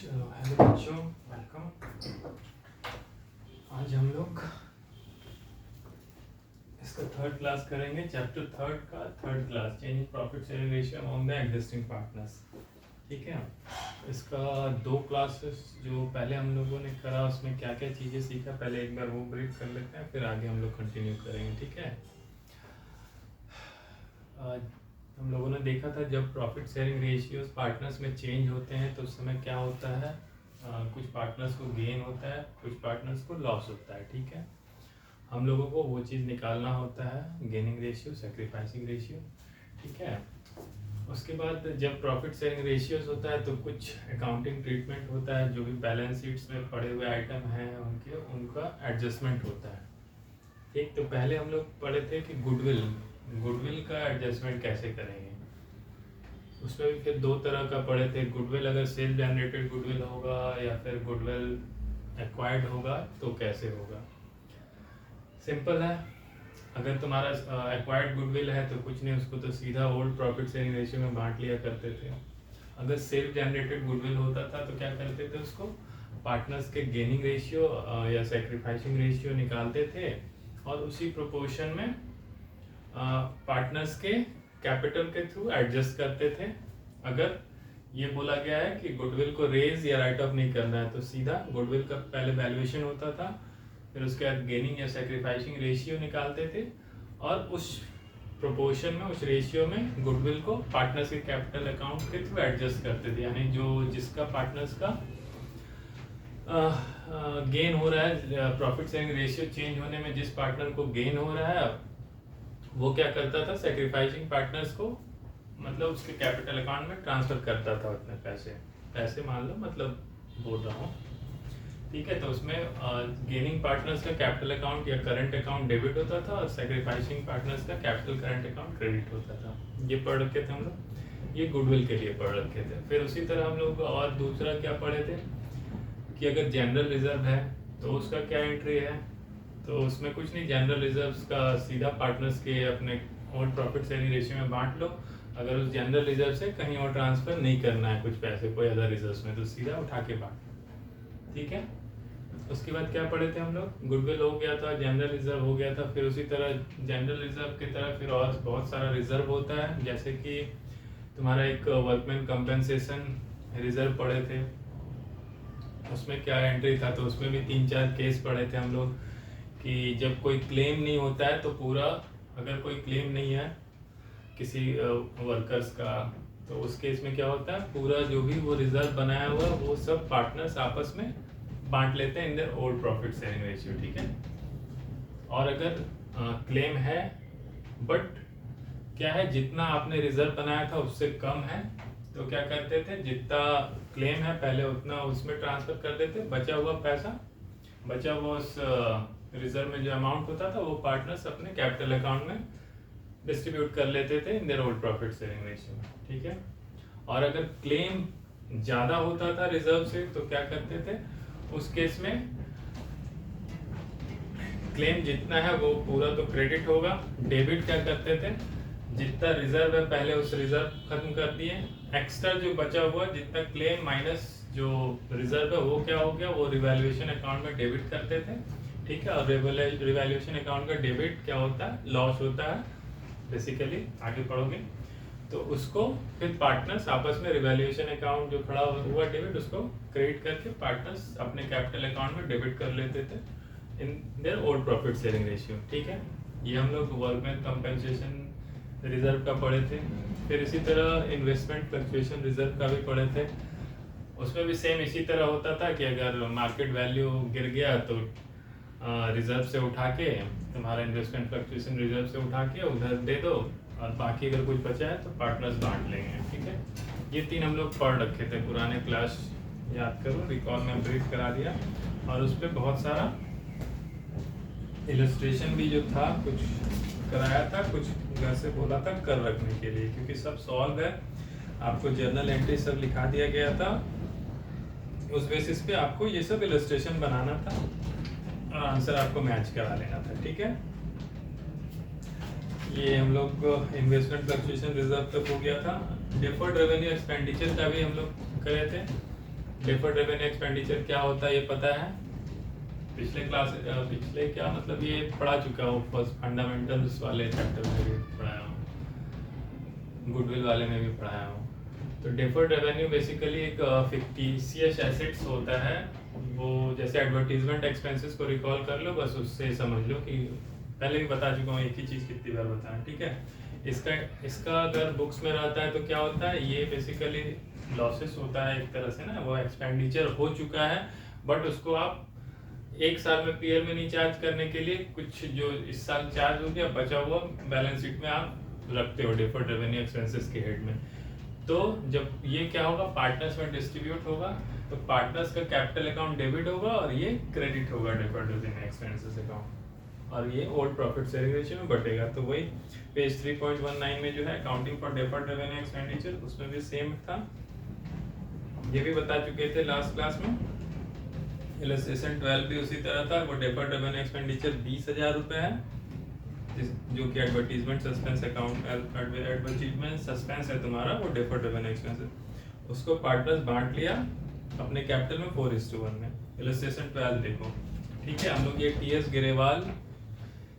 Hello बच्चों, welcome. आज हम लोग इसका थर्ड क्लास करेंगे, चैप्टर थर्ड का third class, change in profit sharing ratio among the existing partners. ठीक है, इसका दो क्लासेस जो पहले हम लोगों ने करा उसमें क्या क्या चीज़ें सीखा, पहले एक बार वो ब्रीफ कर लेते हैं, फिर आगे हम लोग कंटिन्यू करेंगे। ठीक है, हम लोगों ने देखा था जब प्रॉफिट शेयरिंग रेशियोज पार्टनर्स में चेंज होते हैं तो उस समय क्या होता है, कुछ पार्टनर्स को गेन होता है, कुछ पार्टनर्स को लॉस होता है। ठीक है, हम लोगों को वो चीज़ निकालना होता है, गेनिंग रेशियो, सेक्रीफाइसिंग रेशियो। ठीक है, उसके बाद जब प्रॉफिट शेयरिंग रेशियोज होता है तो कुछ अकाउंटिंग ट्रीटमेंट होता है, जो भी बैलेंस शीट्स में पड़े हुए आइटम हैं उनका एडजस्टमेंट होता है। ठीक, तो पहले हम लोग पढ़े थे कि गुडविल का एडजस्टमेंट कैसे करेंगे। उसमें भी फिर दो तरह का पढ़े थे, गुडविल अगर सेल्फ जनरेटेड गुडविल होगा या फिर गुडविल एक्वायर्ड होगा तो कैसे होगा। सिंपल है, अगर तुम्हारा एक्वायर्ड गुडविल है तो कुछ नहीं, उसको तो सीधा ओल्ड प्रॉफिट शेयरिंग रेशियो में बांट लिया करते थे। अगर सेल्फ जनरेटेड गुडविल होता था तो क्या करते थे, उसको पार्टनर्स के गेनिंग रेशियो या सेक्रीफाइसिंग रेशियो निकालते थे और उसी प्रोपोर्शन में पार्टनर्स के कैपिटल के थ्रू एडजस्ट करते थे। अगर ये बोला गया है कि गुडविल को रेज या राइट ऑफ नहीं करना है तो सीधा गुडविल का पहले वैल्यूएशन होता था, फिर उसके बाद गेनिंग या सेक्रीफाइसिंग रेशियो निकालते थे और उस प्रोपोर्शन में, उस रेशियो में गुडविल को पार्टनर्स के कैपिटल अकाउंट के थ्रू एडजस्ट करते थे। यानी जो जिसका पार्टनर्स का गेन हो रहा है, प्रॉफिट शेयरिंग रेशियो चेंज होने में जिस पार्टनर को गेन हो रहा है वो क्या करता था, सेक्रीफाइसिंग पार्टनर्स को मतलब उसके कैपिटल अकाउंट में ट्रांसफर करता था अपने पैसे मान लो, मतलब बोल रहा हूँ। ठीक है, तो उसमें गेनिंग पार्टनर्स का कैपिटल अकाउंट या करंट अकाउंट डेबिट होता था और सेक्रीफाइसिंग पार्टनर्स का कैपिटल करंट अकाउंट क्रेडिट होता था। ये पढ़ रखे थे हम लोग, ये गुडविल के लिए पढ़ रखे थे। फिर उसी तरह हम लोग और दूसरा क्या पढ़े थे कि अगर जनरल रिजर्व है तो उसका क्या एंट्री है, तो उसमें कुछ नहीं, जनरल रिजर्व्स का सीधा पार्टनर्स के अपने ओल्ड प्रॉफिट शेयरिंग रेशियो में बांट लो। अगर उस जनरल रिजर्व से कहीं और ट्रांसफर नहीं करना है कुछ पैसे कोई अदर रिजर्व्स में तो सीधा उठा के बांट। ठीक है, उसके बाद क्या पढ़े थे हम लोग, गुडविल हो गया था, जनरल रिजर्व हो गया था, फिर उसी तरह जनरल रिजर्व की तरह फिर और बहुत सारा रिजर्व होता है। जैसे कि तुम्हारा एक वर्कमैन कंपेंसेशन रिजर्व पढ़े थे, उसमें क्या एंट्री था, तो उसमें भी 3-4 केस पढ़े थे हम लोग कि जब कोई क्लेम नहीं होता है तो पूरा, अगर कोई क्लेम नहीं है किसी वर्कर्स का तो उस केस में क्या होता है, पूरा जो भी वो रिजर्व बनाया हुआ वो सब पार्टनर्स आपस में बांट लेते हैं इन their old profit sharing ratio. ठीक है, और अगर क्लेम है बट क्या है, जितना आपने रिजर्व बनाया था उससे कम है तो क्या करते थे, जितना क्लेम है पहले उतना उसमें ट्रांसफर कर देते, बचा हुआ पैसा, बचा हुआ उस रिजर्व में जो अमाउंट होता था वो पार्टनर्स अपने कैपिटल अकाउंट में डिस्ट्रीब्यूट कर लेते थे इन their old profit sharing ratio. ठीक है, और अगर क्लेम ज़्यादा होता था रिजर्व से तो क्या करते थे, उस केस में क्लेम जितना है वो पूरा तो क्रेडिट होगा, डेबिट क्या करते थे, जितना रिजर्व है पहले उस रिजर्व खत्म कर दिए, एक्स्ट्रा जो बचा हुआ जितना क्लेम माइनस जो रिजर्व है वो क्या हो गया, वो रिवैल्यूएशन अकाउंट में डेबिट करते थे। ठीक है, और रिवैल्यूएशन अकाउंट का डेबिट क्या होता है, लॉस होता है बेसिकली, आगे पढ़ोगे तो उसको फिर पार्टनर्स आपस में रिवैल्यूएशन अकाउंट जो खड़ा हुआ डेबिट उसको क्रेडिट करके पार्टनर्स अपने कैपिटल अकाउंट में डेबिट कर लेते थे इन their old profit sharing ratio. ठीक है, ये हम लोग वर्कमैन कंपेंसेशन रिजर्व का पढ़े थे। फिर इसी तरह इन्वेस्टमेंट फ्लक्चुएशन रिजर्व का भी पढ़े थे, उसमें भी सेम इसी तरह होता था कि अगर मार्केट वैल्यू गिर गया तो रिजर्व से उठा के, तुम्हारा इन्वेस्टमेंट फ्लक्चुएशन रिजर्व से उठा के उधर दे दो और बाकी अगर कुछ बचा है तो पार्टनर्स बांट लेंगे। ठीक है, ये 3 हम लोग पढ़ रखे थे पुराने क्लास, याद करो, रिकॉल में ब्रीफ करा दिया। और उस पर बहुत सारा इलस्ट्रेशन भी जो था कुछ कराया था, कुछ घर से बोला था कर रखने के लिए, क्योंकि सब सॉल्व है, आपको जर्नल एंट्री सब लिखा दिया गया था, उस बेसिस पे आपको ये सब इलस्ट्रेशन बनाना था और आंसर आपको मैच करा लेना था। ठीक है, ये हम लोग इन्वेस्टमेंट फ्लक्चुएशन रिजर्व तक हो गया था। डिफर्ड रेवेन्यू एक्सपेंडिचर का भी हम लोग करे थे, डेफर्ड रेवेन्यू एक्सपेंडिचर क्या होता है ये पता है? पिछले क्या मतलब ये पढ़ा चुका हूँ, फर्स्ट फंडामेंटल्स वाले चैप्टर में भी पढ़ाया हूँ, गुडविल वाले में भी पढ़ाया हूँ। तो डेफर्ड रेवेन्यू बेसिकली एक फिक्टिशियस एसेट्स होता है, वो जैसे एडवर्टीजमेंट एक्सपेंसेस को रिकॉल कर लो, बस उससे समझ लो कि पहले भी बता चुका हूँ, एक ही चीज़ कितनी बार बताया, ठीक है। इसका अगर बुक्स में रहता है तो क्या होता है, ये बेसिकली लॉसेस होता है एक तरह से ना, वो एक्सपेंडिचर हो चुका है बट उसको आप एक साल में पीएल में नहीं चार्ज करने के लिए कुछ जो इस साल चार्ज हो गया बचा हुआ बैलेंस शीट में आप रखते हो डेफर्ड रेवेन्यू एक्सपेंसेस के हेड में। तो जब ये क्या होगा, पार्टनर्स में डिस्ट्रीब्यूट होगा, तो पार्टनर्स का कैपिटल अकाउंट डेबिट होगा और ये क्रेडिट होगा डेफर्ड रेवेन्यू एक्सपेंसेस अकाउंट, और ये ओल्ड प्रॉफिट शेयरिंग रेशियो में बटेगा। तो वही पेज 3.19 में जो है accounting for deferred revenue expenditure, उसमें भी सेम था, ये भी बता चुके थे लास्ट क्लास में। इलस्ट्रेशन 12 भी उसी तरह था, वो डेफर्ड रेवेन्यू एक्सपेंडिचर 20,000 रुपये है, जो कि advertisement suspense account, advertisement suspense है तुम्हारा, वो डेफर्ड रेवेन्यू एक्सपेंस है, उसको पार्टनर्स बांट लिया अपने कैपिटल में 4:1 में। इलस्ट्रेशन 12 देखो, ठीक है। हम लोग ये टीएस ग्रेवाल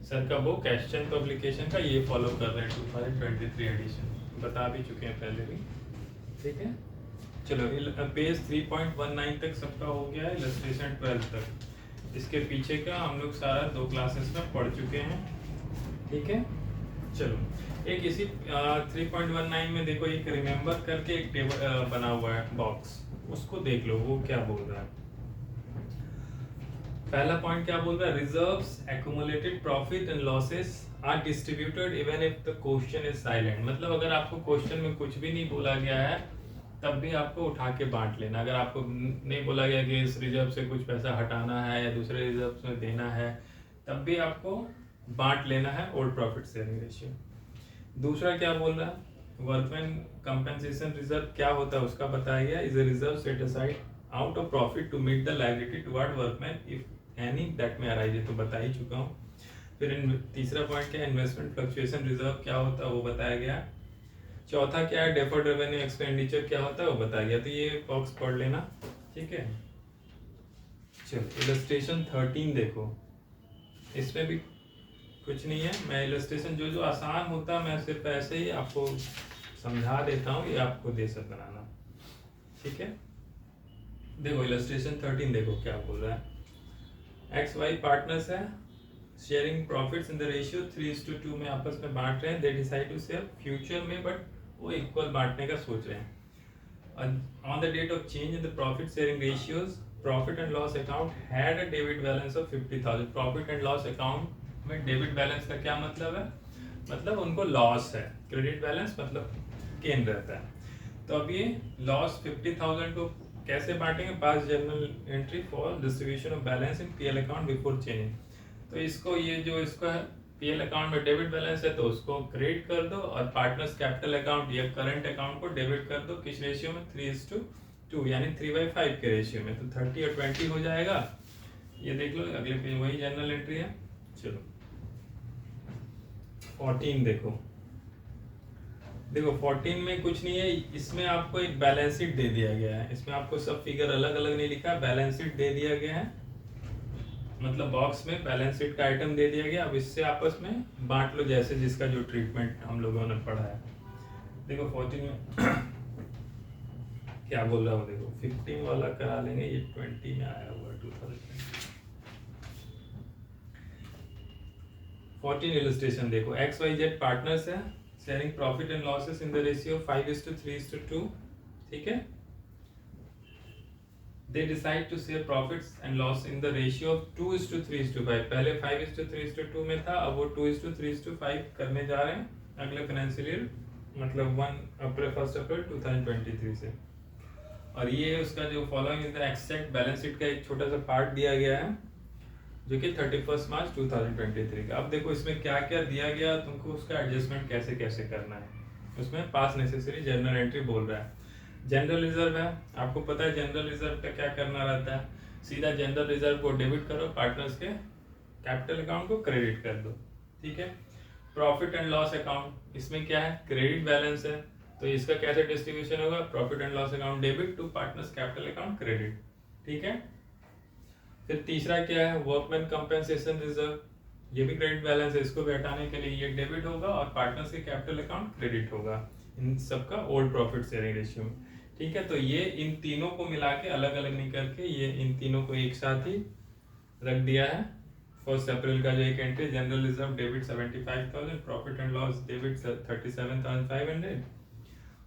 सर का बुक क्वेश्चन पब्लिकेशन का ये फॉलो कर रहे हैं, 2023 एडिशन, बता भी चुके हैं पहले भी, ठीक है। चलो पेज 3.19 तक सबका हो गया है, इलस्ट्रेशन 12 तक। इसके पीछे का हम लोग सारा 2 क्लासेस में पढ़ चुके हैं, ठीक है। चलो एक इसी 3.19 में देखो, एक रिमेंबर करके एक टेबल बना हुआ है बॉक्स, उसको देख लो वो क्या बोल रहा है। पहला पॉइंट क्या बोल रहा है, reserves accumulated profit and losses are distributed even if the question is silent. मतलब अगर आपको क्वेश्चन में कुछ भी नहीं बोला गया है तब भी आपको उठा के बांट लेना। अगर आपको नहीं बोला गया कि इस रिजर्व से कुछ पैसा हटाना है या दूसरे रिजर्व में देना है, तब भी आपको बांट लेना है ओल्ड प्रॉफिट शेयरिंग रेशियो। दूसरा क्या बोल रहा है, वर्कमैन कंपेंसेशन रिजर्व क्या होता है उसका बताया गया, is a reserve set aside out of profit to meet the liability toward workman if any that may arise, तो बता ही चुका हूँ। फिर तीसरा पॉइंट क्या, इन्वेस्टमेंट फ्लक्चुएशन रिजर्व क्या होता है वो बताया गया। चौथा क्या है, डेफर्ड रेवेन्यू एक्सपेंडिचर क्या होता है वो बताया गया, तो ये बॉक्स पढ़ लेना, ठीक है। चलो इलस्ट्रेशन 13 देखो, इसमें भी कुछ नहीं है, मैं इलस्ट्रेशन जो जो आसान होता है मैं सिर्फ ऐसे ही आपको समझा देता हूँ, ये आपको दे सब बनाना, ठीक है। देखो इलस्ट्रेशन 13 देखो क्या बोल रहा है, एक्स वाई पार्टनर्स है, sharing profits in the ratio 3:2 में आपस में बांट रहे हैं, they decide to share future में, बट वो इक्वल बांटने का सोच रहे हैं। On the date of change in the profit sharing ratios, profit and loss account had a debit balance of 50,000। Profit and loss account में डेबिट बैलेंस का क्या मतलब है, मतलब उनको लॉस है, क्रेडिट बैलेंस मतलब गेन रहता है। तो अब ये लॉस 50,000 को कैसे बांटेंगे, पास journal entry for distribution of balance in PL account before changing. तो इसको ये जो इसका पीएल अकाउंट में डेबिट बैलेंस है तो उसको क्रेडिट कर दो, और पार्टनर्स कैपिटल अकाउंट या करंट अकाउंट को डेबिट कर दो, किस रेशियो में, 3:2 यानी 3/5 के रेशियो में, तो 30 और 20 हो जाएगा। ये देख लो अगले पेज, वही जर्नल एंट्री है। चलो 14 देखो, देखो 14 में कुछ नहीं है, इसमें आपको एक बैलेंस शीट दे दिया गया है, इसमें आपको सब फिगर अलग अलग नहीं लिखा, बैलेंस शीट दे दिया गया है, मतलब बॉक्स में बैलेंस शीट का आइटम दे दिया गया। अब इससे आपस में बांट लो जैसे जिसका जो ट्रीटमेंट हम लोगों ने पढ़ा है। देखो 14 में क्या बोल रहा हूँ, देखो 15 वाला करा लेंगे, ये 20 में आया हुआ 2020। 14 इलस्ट्रेशन देखो, एक्स वाई जेड पार्टनर्स है, sharing profit and losses in the ratio 5:3:2, ठीक है। They decide to share profits and loss in the ratio of 2:3:5। पहले 5:3:2 में था, अब वो 2:3:5 करने जा रहे हैं अगले फाइनेंशियल ईयर, मतलब 1 अप्रैल 2023 से। और ये उसका जो following in the exact balance sheet का एक छोटा सा पार्ट दिया गया है, जो कि 31 मार्च 2023 का। अब देखो इसमें क्या क्या दिया गया, तुमको उसका एडजस्टमेंट कैसे कैसे करना है। उसमें पास नेसेसरी जर्नल एंट्री बोल रहा है। जनरल रिजर्व है, आपको पता है जनरल रिजर्व का क्या करना रहता है, सीधा जनरल रिजर्व को डेबिट करो, पार्टनर्स के कैपिटल अकाउंट को क्रेडिट कर दो, ठीक है। प्रॉफिट एंड लॉस अकाउंट, इसमें क्या है, क्रेडिट बैलेंस है, तो इसका कैसे डिस्ट्रीब्यूशन होगा, profit and loss account debit to partners capital account credit, ठीक है। फिर तीसरा क्या है, वर्कमैन कंपेंसेशन रिजर्व, ये भी क्रेडिट बैलेंस है, इसको भी हटाने के लिए ये डेबिट होगा और पार्टनर्स के कैपिटल अकाउंट क्रेडिट होगा, इन सबका ओल्ड प्रॉफिट शेयरिंग रेशियो में, ठीक है। तो ये इन तीनों को मिला के अलग अलग नहीं करके ये इन तीनों को एक साथ ही रख दिया है। 1 अप्रैल का जो एक entry, general reserve debit 75,000, profit and loss debit 37,500,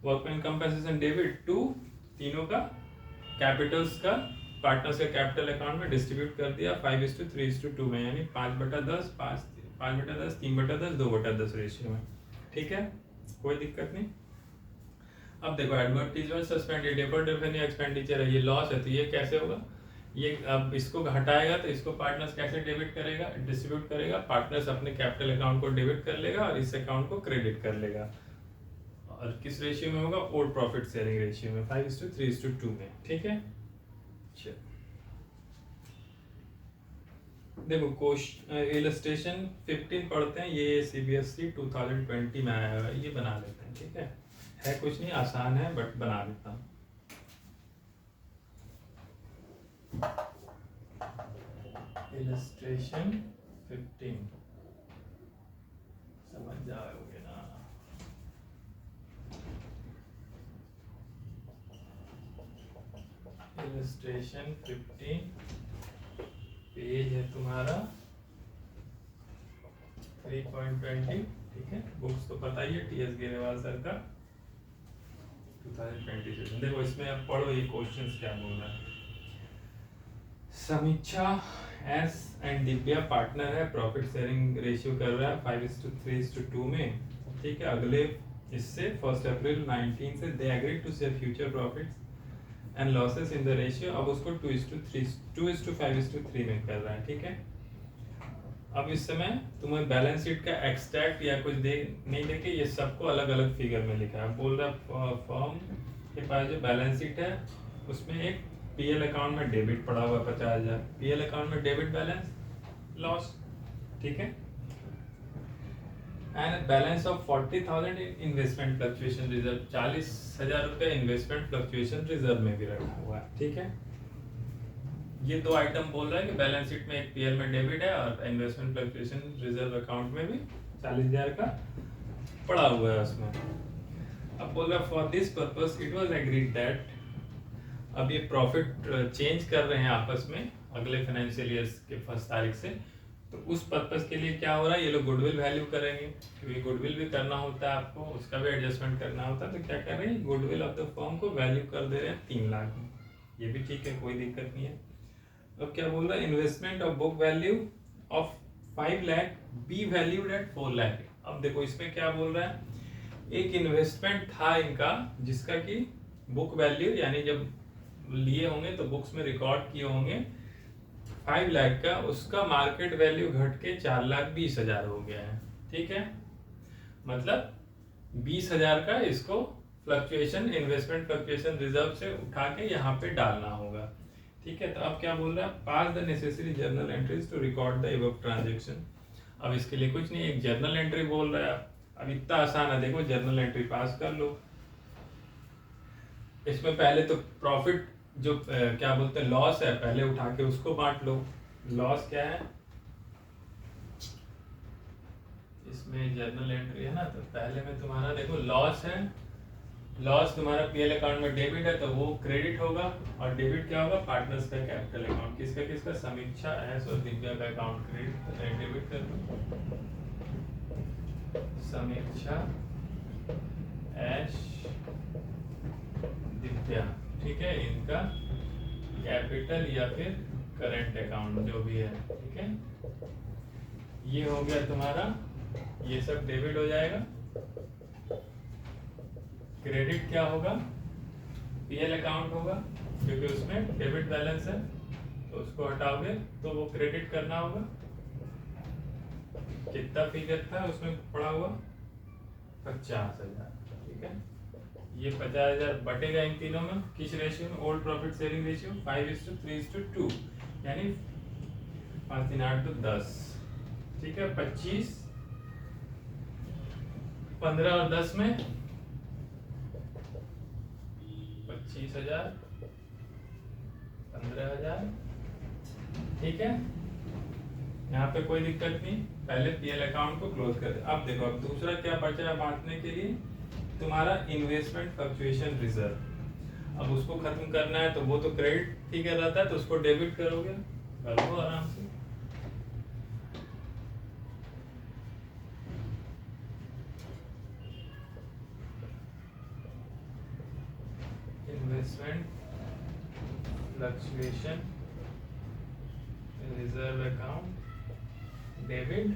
workman compensation debit to तीनों का कैपिटल्स का पार्टनर्स के कैपिटल अकाउंट में डिस्ट्रीब्यूट कर दिया 5:3:2 में, यानी 5/10, 5/10, 3/10, 2/10 रेशियो में, ठीक है, कोई दिक्कत नहीं। अब देखो advertisement suspended, deferred revenue expenditure है, ये लॉस है, तो ये कैसे होगा, ये अब इसको हटाएगा तो इसको पार्टनर्स कैसे डेबिट करेगा, डिस्ट्रीब्यूट करेगा, पार्टनर्स अपने कैपिटल अकाउंट को डेबिट कर लेगा और इस अकाउंट को क्रेडिट कर लेगा, और किस रेशियो में होगा, ओल्ड प्रॉफिट शेयरिंग रेशियो में 5:3:2 में, ठीक है। देखो इलस्ट्रेशन 15 पढ़ते हैं, ये CBSE 2020 में आया है, ये बना लेते हैं, ठीक है कुछ नहीं, आसान है बट बना लेता हूँ। इलस्ट्रेशन 15 समझ जाओगे ना, इलस्ट्रेशन 15 पेज है तुम्हारा 3.20, ठीक है। बुक्स तो पता ही है, TS गेरेवाल सर का 2020 से। देखो इसमें अब पढ़ो ये क्वेश्चंस क्या बोल रहा है। समीक्षा एस एंड दिव्या पार्टनर है, प्रॉफिट शेयरिंग रेशियो कर रहा है 5:3:2 में, ठीक है। अगले इससे 1 अप्रैल 19 से they agreed to share future profits and losses in the ratio, अब उसको 2:5:3 में कर रहा है, ठीक है। अब इस समय तुम्हें बैलेंस शीट का एक्सट्रैक्ट या कुछ नहीं देके ये सबको अलग अलग फिगर में लिखा है। बोल रहा फर्म के पास जो बैलेंस शीट है उसमें एक PL अकाउंट में डेबिट पड़ा हुआ 50,000, PL अकाउंट में डेबिट बैलेंस लॉस, ठीक है। And balance of 40,000 in investment fluctuation reserve, 40,000 रुपये इन्वेस्टमेंट फ्लक्चुएशन रिजर्व में भी रखा हुआ है, ठीक है। ये दो आइटम बोल रहा है कि बैलेंस शीट में एक PL में डेबिट है और इन्वेस्टमेंट फ्लक्चुएशन रिजर्व अकाउंट में भी 40,000 का पड़ा हुआ है उसमें। अब बोल रहा for this purpose it was agreed that, अब ये प्रॉफिट चेंज कर रहे हैं आपस में अगले फाइनेंशियल ईयर के 1 तारीख से, तो उस पर्पस के लिए क्या हो रहा है, ये लोग गुडविल वैल्यू करेंगे, क्योंकि गुडविल भी करना होता है आपको, उसका भी एडजस्टमेंट करना होता है। तो क्या कर रहे हैं, गुडविल ऑफ द फर्म को वैल्यू कर दे रहे हैं 3 लाख में, ये भी ठीक है, कोई दिक्कत नहीं है। अब क्या बोल रहा है, investment of book value of 5 lakh be valued at 4 lakh. अब देखो इसमें क्या बोल रहा है, एक इन्वेस्टमेंट था इनका जिसका कि बुक वैल्यू यानी जब लिए होंगे तो बुक्स में रिकॉर्ड किए होंगे 5 लाख का, उसका मार्केट वैल्यू घट के 4,20,000 हो गया है, ठीक है। मतलब 20,000 का इसको फ्लक्चुएशन इन्वेस्टमेंट फ्लक्चुएशन रिजर्व से उठा के यहाँ पे डालना होगा, ठीक है। तो अब क्या बोल रहा है, pass the necessary journal entries to record the above transaction. अब इसके लिए कुछ नहीं, एक जर्नल एंट्री बोल रहा है। अब इतना आसान है, देखो जर्नल एंट्री पास कर लो। इसमें पहले तो प्रॉफिट जो क्या बोलते हैं लॉस है, पहले उठा के उसको बांट लो। लॉस क्या है इसमें जर्नल एंट्री है ना, तो पहले में तुम्हारा देखो लॉस है, लॉस तुम्हारा PL अकाउंट में डेबिट है तो वो क्रेडिट होगा, और डेबिट क्या होगा, पार्टनर्स का कैपिटल अकाउंट, किसका किसका, समीक्षा एस और दिव्या का अकाउंट क्रेडिट डेबिट कर दो, समीक्षा एस दिव्या, ठीक है, इनका कैपिटल या फिर करंट अकाउंट जो भी है, ठीक है। ये हो गया तुम्हारा, ये सब डेबिट हो जाएगा। क्रेडिट क्या होगा, PL अकाउंट होगा, क्योंकि उसमें डेबिट बैलेंस है, तो उसको हटाओगे तो वो क्रेडिट करना होगा। कितना फिगर था उसमें पड़ा हुआ, 50,000, ठीक है। ये 50,000 बटेगा इन तीनों में, किस रेशियो में, ओल्ड प्रॉफिट शेयरिंग रेशियो 5:3:2, यानी 5 3 8 तो 10, ठीक है। 25 15 और 10 में 25,000, 15,000, ठीक है। यहाँ पे कोई दिक्कत नहीं, पहले पीएल अकाउंट को क्लोज कर दे। अब देखो, अब दूसरा क्या बचा है बांटने के लिए, तुम्हारा इन्वेस्टमेंट फ्लक्चुएशन रिजर्व। अब उसको खत्म करना है तो वो तो क्रेडिट ही कर रहता है, तो उसको डेबिट करोगे, कर लो आराम से। Investment fluctuation reserve account debit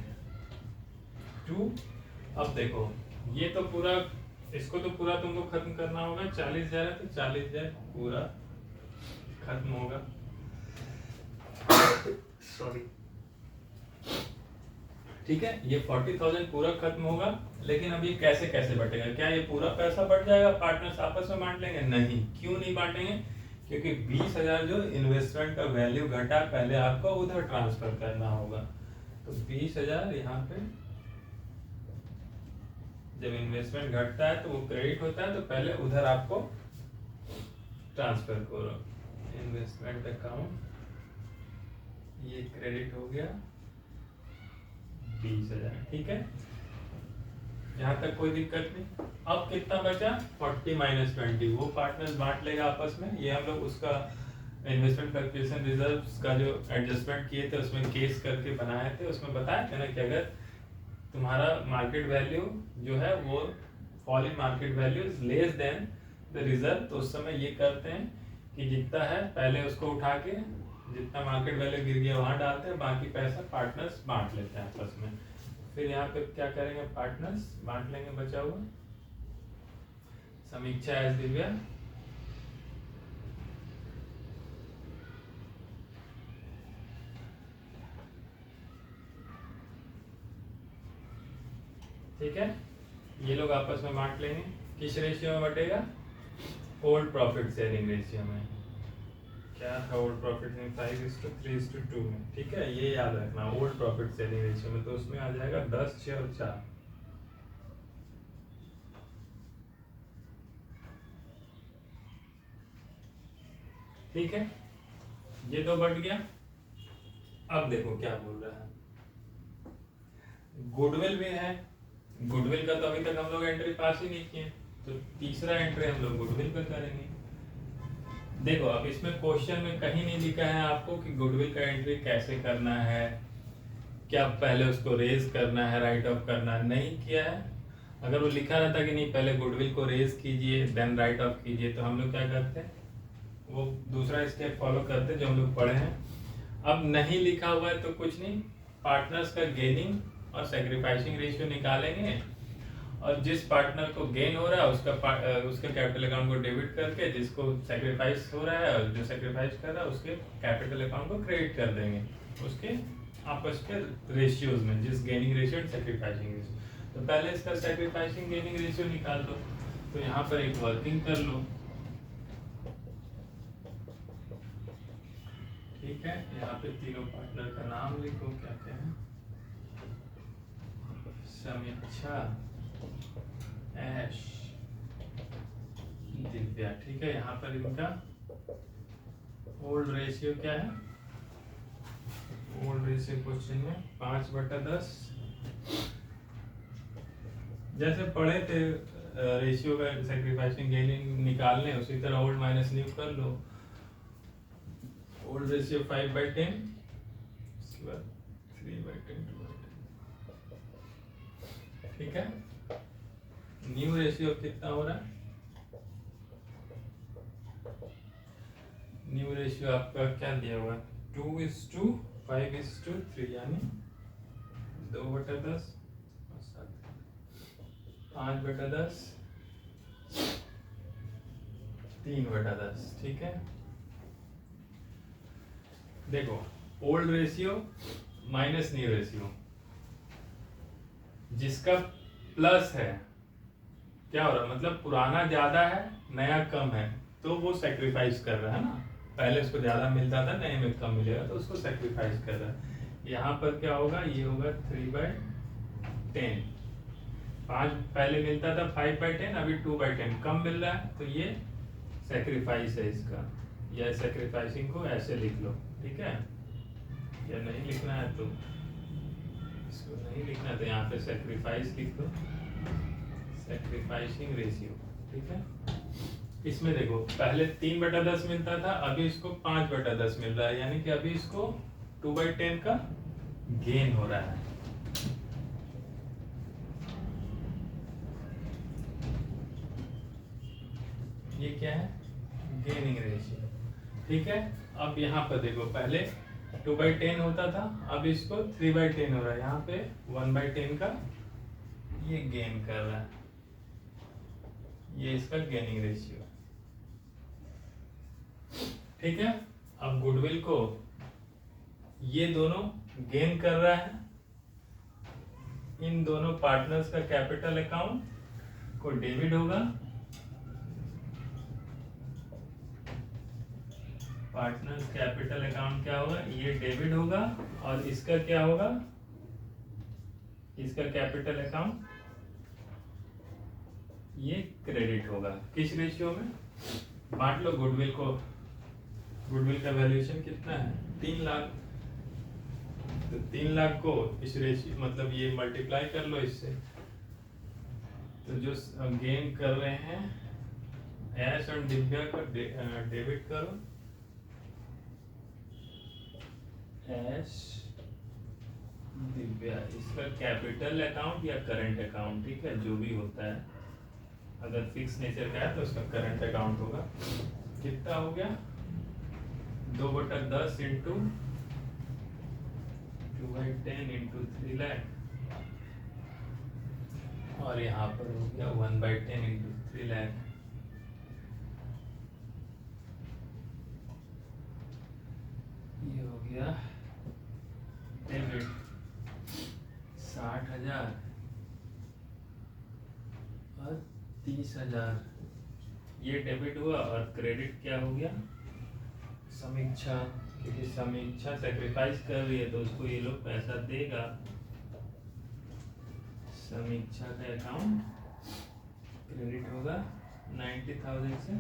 to. अब देखो ये तो पूरा, इसको तो पूरा तुमको खत्म करना होगा। 40,000 है तो 40,000 पूरा खत्म होगा। सॉरी, ठीक है, ये 40,000 पूरा खत्म होगा। लेकिन अब ये कैसे कैसे बटेगा? क्या ये पूरा पैसा बढ़ जाएगा, पार्टनर्स आपस में बांट लेंगे? नहीं। क्यों नहीं बांटेंगे? क्योंकि 20,000 जो इन्वेस्टमेंट का वैल्यू घटा, पहले आपको उधर ट्रांसफर करना होगा। तो 20,000 यहाँ पे जब इन्वेस्टमेंट घटता है तो वो क्रेडिट होता है, तो पहले उधर आपको ट्रांसफर करो। इन्वेस्टमेंट अकाउंट, ये क्रेडिट हो गया 20,000, ठीक है। यहाँ तक कोई दिक्कत नहीं। अब कितना बचा? 40 माइनस 20, वो पार्टनर्स बांट लेगा आपस में। ये हम लोग उसका इन्वेस्टमेंट फ्लक्चुएशन रिजर्व्स का जो एडजस्टमेंट किए थे उसमें केस करके बनाए थे। उसमें बताया था ना कि अगर तुम्हारा मार्केट वैल्यू जो है वो fall in market value is less than the reserve, तो उस समय ये करते हैं कि जितना है पहले उसको उठा के, जितना मार्केट वैल्यू गिर गया वहां डालते हैं, बाकी पैसा पार्टनर्स बांट लेते हैं आपस में। फिर यहाँ पे क्या करेंगे, पार्टनर्स बांट लेंगे बचा हुआ। समीक्षा एज दिव्या, ठीक है। ये लोग आपस में बांट लेंगे। किस रेशियो में बटेगा? ओल्ड प्रॉफिट शेयरिंग रेशियो में। क्या था ओल्ड प्रॉफिट में? 5:3:2 में, ठीक है। ये याद रखना, ओल्ड प्रॉफिट शेयरिंग रेशियो में। तो उसमें आ जाएगा 10, 6 और 4, ठीक है। ये तो बढ़ गया। अब देखो क्या बोल रहा है, गुडविल भी है। गुडविल का तो अभी तक हम लोग एंट्री पास ही नहीं किए, तो तीसरा एंट्री हम लोग गुडविल पर करेंगे। देखो अब इसमें क्वेश्चन में कहीं नहीं लिखा है आपको कि गुडविल का एंट्री कैसे करना है, क्या पहले उसको रेज करना है, राइट ऑफ करना है, नहीं किया है। अगर वो लिखा रहता कि नहीं पहले गुडविल को रेज कीजिए देन राइट ऑफ कीजिए, तो हम लोग क्या करते हैं, वो दूसरा स्टेप फॉलो करते जो हम लोग पढ़े हैं। अब नहीं लिखा हुआ है तो कुछ नहीं, पार्टनर्स का गेनिंग और सैक्रिफाइसिंग रेशियो निकालेंगे, और जिस पार्टनर को गेन हो रहा है उसका कैपिटल अकाउंट को डेबिट करके, जिसको सैक्रिफाइस हो रहा है और जो सैक्रिफाइस कर रहा है उसके कैपिटल अकाउंट को क्रेडिट कर देंगे उसके आपस के रेशियोज में, जिस gaining ratio and sacrificing ratio. तो पहले इसका सैक्रिफाइसिंग गेनिंग रेशियो निकाल दो। तो यहाँ पर एक वर्किंग कर लो, ठीक है। यहाँ पे तीनों पार्टनर का नाम लिखो, क्या क्या है, समीक्षा, ऐश, दिव्या, ठीक है। यहाँ पर इनका ओल्ड रेशियो क्या है, ओल्ड रेशियो क्वेश्चन में 5/10, जैसे पढ़े थे रेशियो का सैक्रिफाइसिंग गेनिंग निकालने, उसी तरह ओल्ड माइनस न्यू कर लो। ओल्ड रेशियो 5/10, उसके बाद 3/10, 2/10, ठीक है। न्यू रेशियो कितना हो रहा है, न्यू रेशियो आपका क्या दिया हुआ, 2:5:3, यानी 2/10, 5/10, 3/10, ठीक है। देखो old ratio minus new ratio, जिसका प्लस है क्या हो रहा है, मतलब पुराना ज्यादा है नया कम है, तो वो सैक्रिफाइस कर रहा है ना, पहले उसको ज्यादा मिलता था नए में कम मिलेगा, तो उसको सैक्रिफाइस कर रहा है। यहाँ पर क्या होगा, ये होगा 3/10, 5 पहले मिलता था 5/10, अभी 2/10 कम मिल रहा है, तो ये सेक्रीफाइस है इसका, या सेक्रीफाइसिंग को ऐसे लिख लो, ठीक है। या नहीं लिखना है तो इसको नहीं लिखना है तो यहाँ पे सेक्रीफाइस लिख दो, सेक्रीफाइसिंग रेशियो, ठीक है। इसमें देखो पहले 3/10 मिलता था, अभी इसको 5/10 मिल रहा है, यानी कि अभी इसको 2/10 का गेन हो रहा है। ये क्या है, गेनिंग रेशियो, ठीक है। अब यहाँ पर देखो पहले 2/10 होता था, अब इसको 3/10 हो रहा है, यहाँ पे 1/10 का ये गेन कर रहा है, ये इसका गेनिंग रेशियो, ठीक है। अब गुडविल को ये दोनों गेन कर रहा है, इन दोनों पार्टनर्स का कैपिटल अकाउंट को डेबिट होगा, पार्टनर्स कैपिटल अकाउंट क्या होगा, ये डेबिट होगा, और इसका क्या होगा, इसका कैपिटल अकाउंट ये क्रेडिट होगा। किस रेशियो में, बांट लो गुडविल को, गुडविल का वैल्यूएशन कितना है 3 लाख, तो 3 लाख को इस रेशियो मतलब ये मल्टीप्लाई कर लो इससे, तो जो गेन कर रहे हैं ऐश और दिव्या का डेबिट करो, ऐश दिव्या, इसका कैपिटल अकाउंट या करंट अकाउंट, ठीक है, जो भी होता है, अगर फिक्स नेचर का है तो उसका करंट अकाउंट होगा। कितना हो गया, 2/10 इंटू 2/10 इंटू 3 लाख, और यहाँ पर हो गया 1/10 इंटू 3 लाख, ये हो गया डेबिट 60,000 और 30,000, ये डेबिट हुआ, और क्रेडिट क्या हो गया, समीक्षा, क्योंकि समीक्षा सेक्रीफाइस कर रही है तो उसको ये लोग पैसा देगा, समीक्षा का अकाउंट क्रेडिट होगा 90,000 से,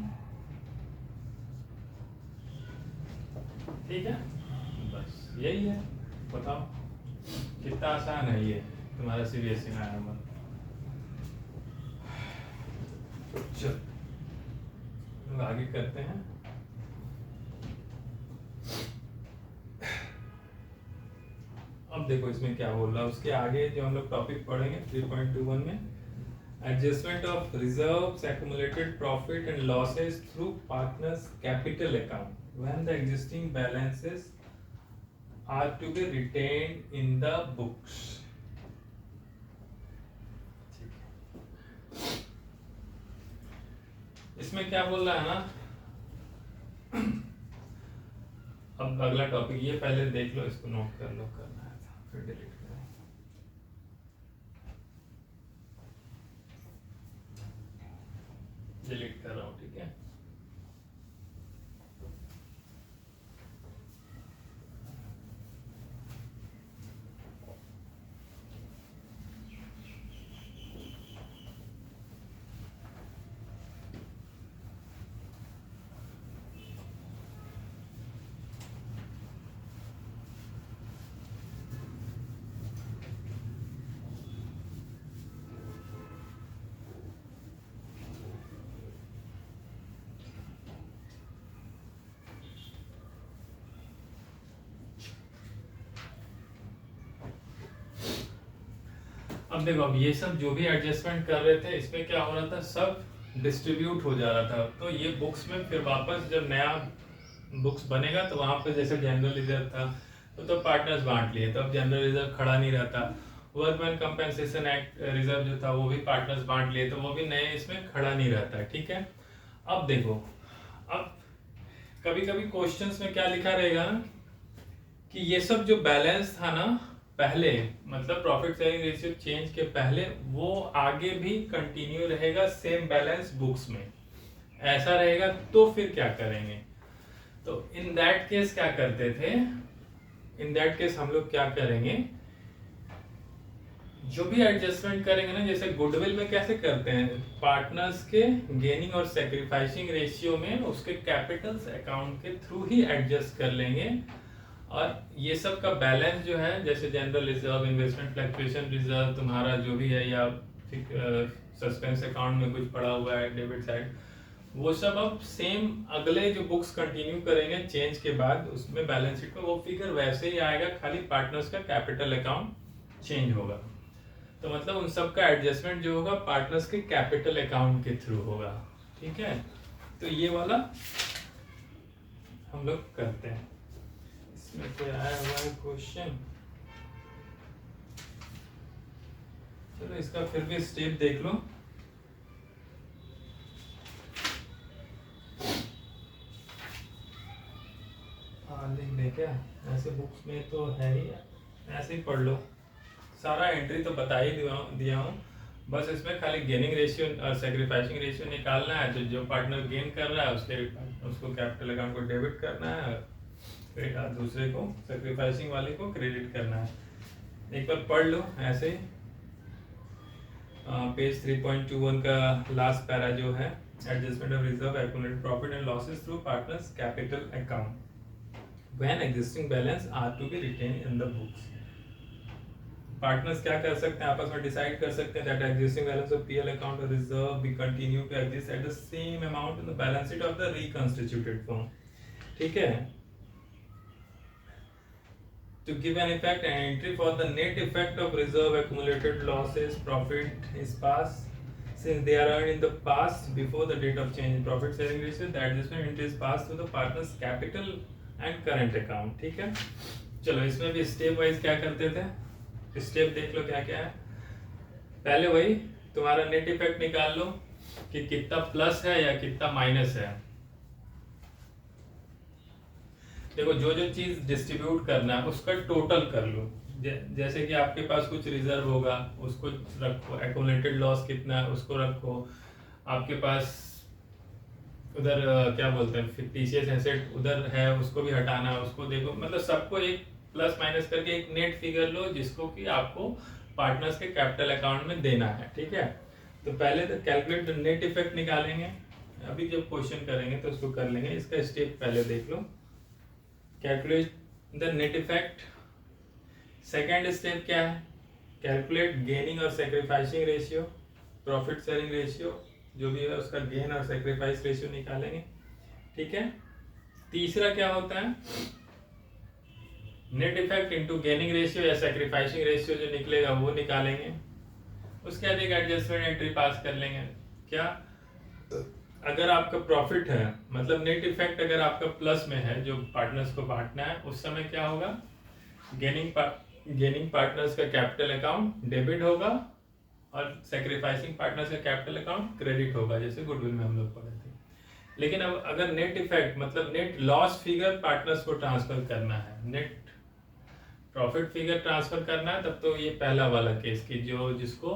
ठीक है। बस यही है, बताओ कितना आसान है ये तुम्हारा सीबीएसई में आया नंबर। चल लोग आगे करते हैं। अब देखो इसमें क्या बोल रहा है, उसके आगे जो हम लोग टॉपिक पढ़ेंगे 3.21 में, adjustment of reserves, accumulated profit and losses through partners capital account when the existing balances are to be retained in the books. इसमें क्या बोल रहा है ना, अब अगला टॉपिक ये पहले देख लो, इसको नोट कर लो, करना है था फिर डिलीट करें। डिलीट कर रहा हूँ, ठीक है। अब देखो, अब ये सब जो भी एडजस्टमेंट कर रहे थे इसमें क्या हो रहा था, सब डिस्ट्रीब्यूट हो जा रहा था, तो ये बुक्स में फिर वापस जब नया बुक्स बनेगा तो वहां पे जैसे जनरल रिजर्व था तो पार्टनर्स बांट लिए, तो अब जनरल रिजर्व खड़ा नहीं रहता, वर्कमैन कंपेंसेशन एक्ट रिजर्व जो था वो भी पार्टनर्स बांट लिए, तो वो भी नए इसमें खड़ा नहीं रहता है, ठीक है। अब देखो, अब कभी कभी क्वेश्चंस में क्या लिखा रहेगा ना कि ये सब जो बैलेंस था ना पहले, मतलब प्रॉफिट शेयरिंग रेशियो चेंज के पहले, वो आगे भी कंटिन्यू रहेगा सेम बैलेंस बुक्स में, ऐसा रहेगा तो फिर क्या करेंगे, तो इन दैट केस क्या करते थे, इन दैट केस हम लोग क्या करेंगे जो भी एडजस्टमेंट करेंगे ना, जैसे गुडविल में कैसे करते हैं, पार्टनर्स के गेनिंग और सेक्रीफाइसिंग रेशियो में उसके कैपिटल्स अकाउंट के थ्रू ही एडजस्ट कर लेंगे। और ये सब का बैलेंस जो है, जैसे general reserve, investment fluctuation reserve तुम्हारा जो भी है, या सस्पेंस अकाउंट में कुछ पड़ा हुआ है डेबिट साइड, वो सब अब सेम अगले जो बुक्स कंटिन्यू करेंगे चेंज के बाद, उसमें बैलेंस शीट में वो फिगर वैसे ही आएगा, खाली पार्टनर्स का कैपिटल अकाउंट चेंज होगा। तो मतलब उन सब का एडजस्टमेंट जो होगा पार्टनर्स के कैपिटल अकाउंट के थ्रू होगा। ठीक है, तो ये वाला हम लोग करते हैं। इसमें कोई आया हुआ है क्वेश्चन? चलो इसका फिर भी स्टेप देख लो। लिख दे क्या? ऐसे बुक्स में तो है ही, ऐसे ही पढ़ लो। सारा एंट्री तो बता ही दिया हूँ, बस इसमें खाली गेनिंग रेशियो और सेक्रीफाइसिंग रेशियो निकालना है। तो जो पार्टनर गेन कर रहा है उसको कैपिटल अकाउंट को डेबिट करना है, फिर दूसरे को, सेक्रीफाइसिंग वाले को क्रेडिट करना है। एक बार पढ़ लो ऐसे ही। पेज 3.21 का लास्ट पैरा जो है, adjustment of reserve accumulated profit and losses through partners capital account when existing balance are to be retained in the books। Partners क्या कर सकते हैं, आपस में डिसाइड कर सकते हैं that existing balance of PL account or reserve be continue to exist at the same amount in the balance sheet of the reconstituted firm। ठीक है, to give an effect and entry for the net effect of reserve accumulated losses profit is passed since they are earned in the past before the date of change in profit sharing ratio, the adjustment entry is passed to the partners capital and current account. ठीक है, चलो इसमें भी step wise क्या करते थे, step देख लो क्या क्या है। पहले वही तुम्हारा नेट इफेक्ट निकाल लो कि कितना प्लस है या कितना माइनस है। देखो जो जो चीज डिस्ट्रीब्यूट करना है उसका टोटल कर लो। जैसे कि आपके पास कुछ रिजर्व होगा, उसको रखो, एक्यूमुलेटेड लॉस कितना है उसको रखो, आपके पास उधर क्या बोलते हैं फिक्टिशियस एसेट उधर है उसको भी हटाना है, उसको देखो, मतलब सबको एक प्लस माइनस करके एक नेट फिगर लो जिसको कि आपको पार्टनर्स के कैपिटल अकाउंट में देना है। ठीक है, तो पहले तो कैलकुलेट द नेट इफेक्ट निकालेंगे, अभी जब क्वेश्चन करेंगे तो उसको कर लेंगे। इसका स्टेप पहले देख लो, calculate the net effect. Second step क्या है, कैलकुलेट गेनिंग और sacrificing ratio, profit sharing ratio जो भी है उसका गेन और सेक्रीफाइस रेशियो निकालेंगे। ठीक है, तीसरा क्या होता है, net effect into gaining ratio या सेक्रीफाइसिंग रेशियो जो निकलेगा वो निकालेंगे। उसके बाद एक एडजस्टमेंट एंट्री पास कर लेंगे। क्या, अगर आपका प्रॉफिट है, मतलब नेट इफेक्ट अगर आपका प्लस में है जो पार्टनर्स को बांटना है, उस समय क्या होगा, गेनिंग पार्टनर्स का कैपिटल अकाउंट डेबिट होगा और सेक्रीफाइसिंग पार्टनर्स का कैपिटल अकाउंट क्रेडिट होगा, जैसे गुडविल में हम लोग पढ़े थे। लेकिन अब अगर नेट इफेक्ट मतलब नेट लॉस फिगर पार्टनर्स को ट्रांसफर करना है, नेट प्रॉफिट फिगर ट्रांसफर करना है, तब तो ये पहला वाला केस की जो जिसको